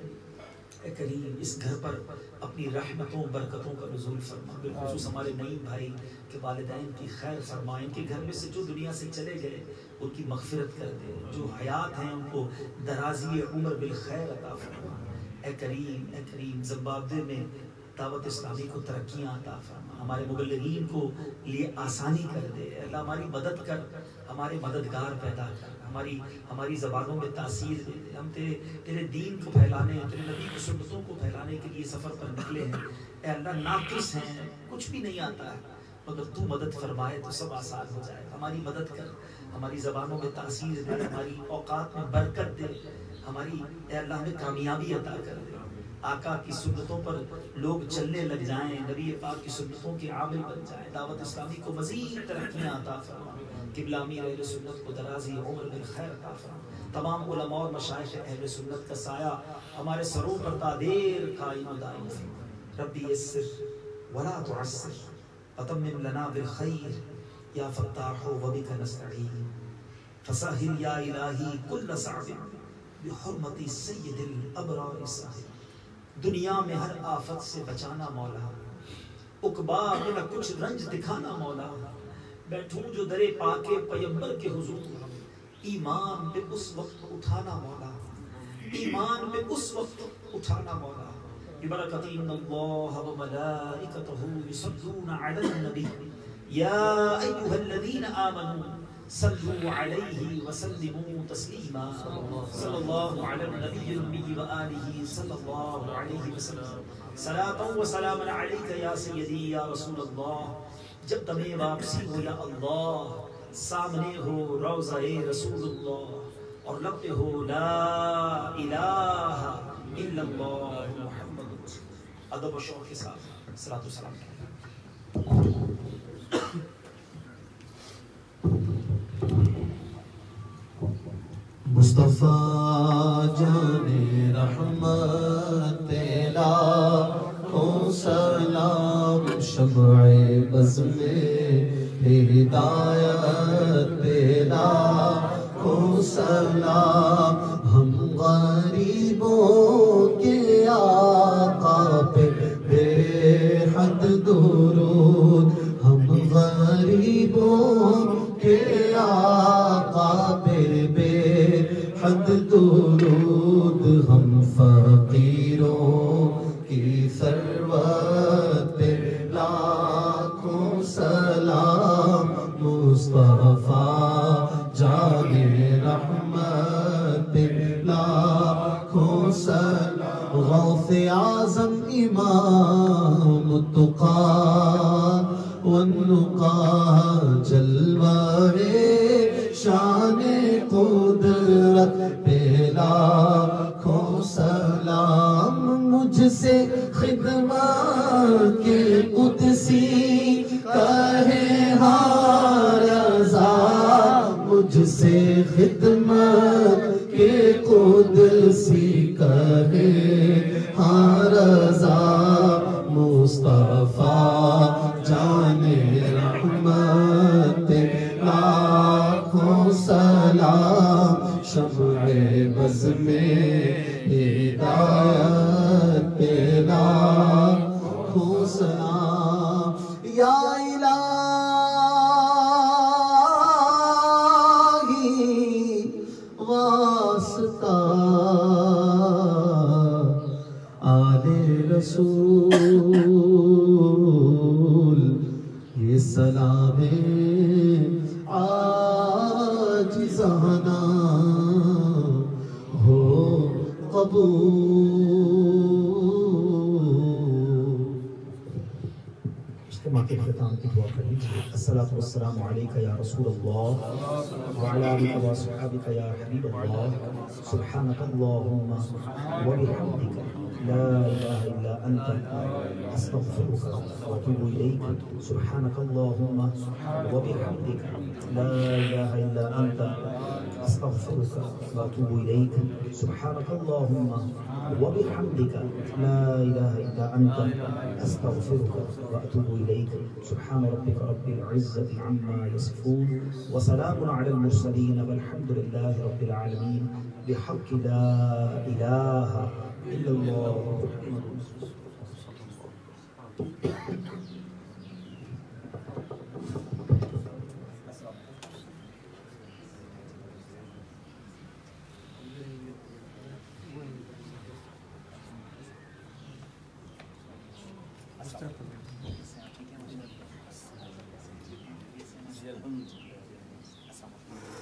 اے کریم، اس گھر پر اپنی رحمتوں برکتوں کا نزول فرما. بالخصوص ہمارے نعیم بھائی کے والدین کی خیر فرما. ان کے گھر میں سے جو دنیا سے چلے گئے ان کی مغفرت کر دے، جو حیات ہیں ان کو درازی عمر بالخیر عطا فرما. اے کریم، اے کریم، زمبابوے میں دعوت اسلامی کو ترقیاں عطا فرما، ہمارے مبلغین کو لیے آسانی کر دے اللہ، ہماری مدد کر، ہمارے مددگار پیدا کر، ہماری زبانوں میں تاثیر دے دے۔ ہم تیرے دین کو پھیلانے، تیرے نبی کی سنتوں کو پھیلانے کے لیے سفر پر نکلے ہیں اے اللہ، ناقص ہیں، کچھ بھی نہیں آتا ہے، مگر تو مدد فرمائے تو سب آسان ہو جائے۔ ہماری مدد کر، ہماری زبانوں میں تاثیر دے، ہماری اوقات میں برکت دے، ہماری اے اللہ ہمیں کامیابی عطا کر دے۔ آقا کی سنتوں پر لوگ چلنے لگ جائیں، نبی پاک کی سنتوں کے عامل بن جائیں، دعوت اسلامی کو مزید ترقیاں عطا فرما، قبلہ امیر اہل سنت کو درازی عمر میں خیر عطا فرما، تمام علماء اور مشائخ اہل سنت کا سایہ ہمارے سروں پر تا دیر قائم و دائم فرما۔ ربی یسر ولا تعسر وتمم لنا بالخیر یا فتاح وبک نستعین فسهل یا الہی کل صعب بحرمت سید الابرار صاحب۔ دنیا میں ہر آفت سے بچانا مولا، عقبا میں نہ کچھ رنج دکھانا مولا، بیٹھوں جو درے پاکے پیمبر کے حضور، ایمان پہ اس وقت اٹھانا مولا، ایمان پہ اس وقت اٹھانا مولا۔ ببرکت ان اللہ وملائکتہ یصلون علی النبی یا ایھا الذین آمنوا صلوا علیہ وسلموا تسلیما، صلی اللہ علی النبی الأمی وآلہ صلی اللہ علیہ وسلم، صلاۃ و سلام علیک یا سیدی یا رسول اللہ۔ جب تمہیں واپسی ہو یا اللہ، سامنے ہو روضہ رسول اللہ اور لب پہ ہو لا الہ الا اللہ محمد، ادب و شوق کے ساتھ صلاۃ و سلام کریں۔ مصطفیٰ جان رحمت لاکھوں سلام، شمع بز میں ہدایت لاکھوں سلام، ہم غریبوں کے آقا پہ بے حد درود، ہم غریبوں کے آقا پہ بے حد درود، ہم فقیروں کی ثروت پہ لاکھوں سلام، مصطفیٰ جان رحمت پہ لاکھوں سلام، غوث اعظم امام التقیٰ والنقیٰ، جلوہ شان قدرت پہ لاکھوں سلام، مجھ سے خدمت کے قدسی کہے ہاں رضا، مجھ سے خدمت کے قدسی کہے ہاں رضا، مصطفیٰ جان رحمت لاکھوں سلام، شمع بز میں ہدایت پہ لاکھوں سلام، یا الہی واسطہ آل رسول، یہ سلام عاجزانہ ہو قبول۔ اجتماع کے اختتام کی دعا کر لیجیے۔ الصلاۃ والسلام علیک یا رسول اللہ وعلی آلک و صحابک یا حبیب اللہ، سبحانک اللہم وبحمدک لا الہ الا انت استغفرک واتوب الیک، سبحانک اللہم وبحمدک لا الہ الا انت استغفرک واتوب الیک، سبحانک اللہم وبحمدک لا الہ الا انت استغفرک واتوب الیک، سبحان ربک رب العزة عما یصفون وسلام علی المرسلین والحمد للہ رب العالمین، بحق لا الہ الا اللہ محمد۔ اس طرف پڑھیں۔ جی الحمد للہ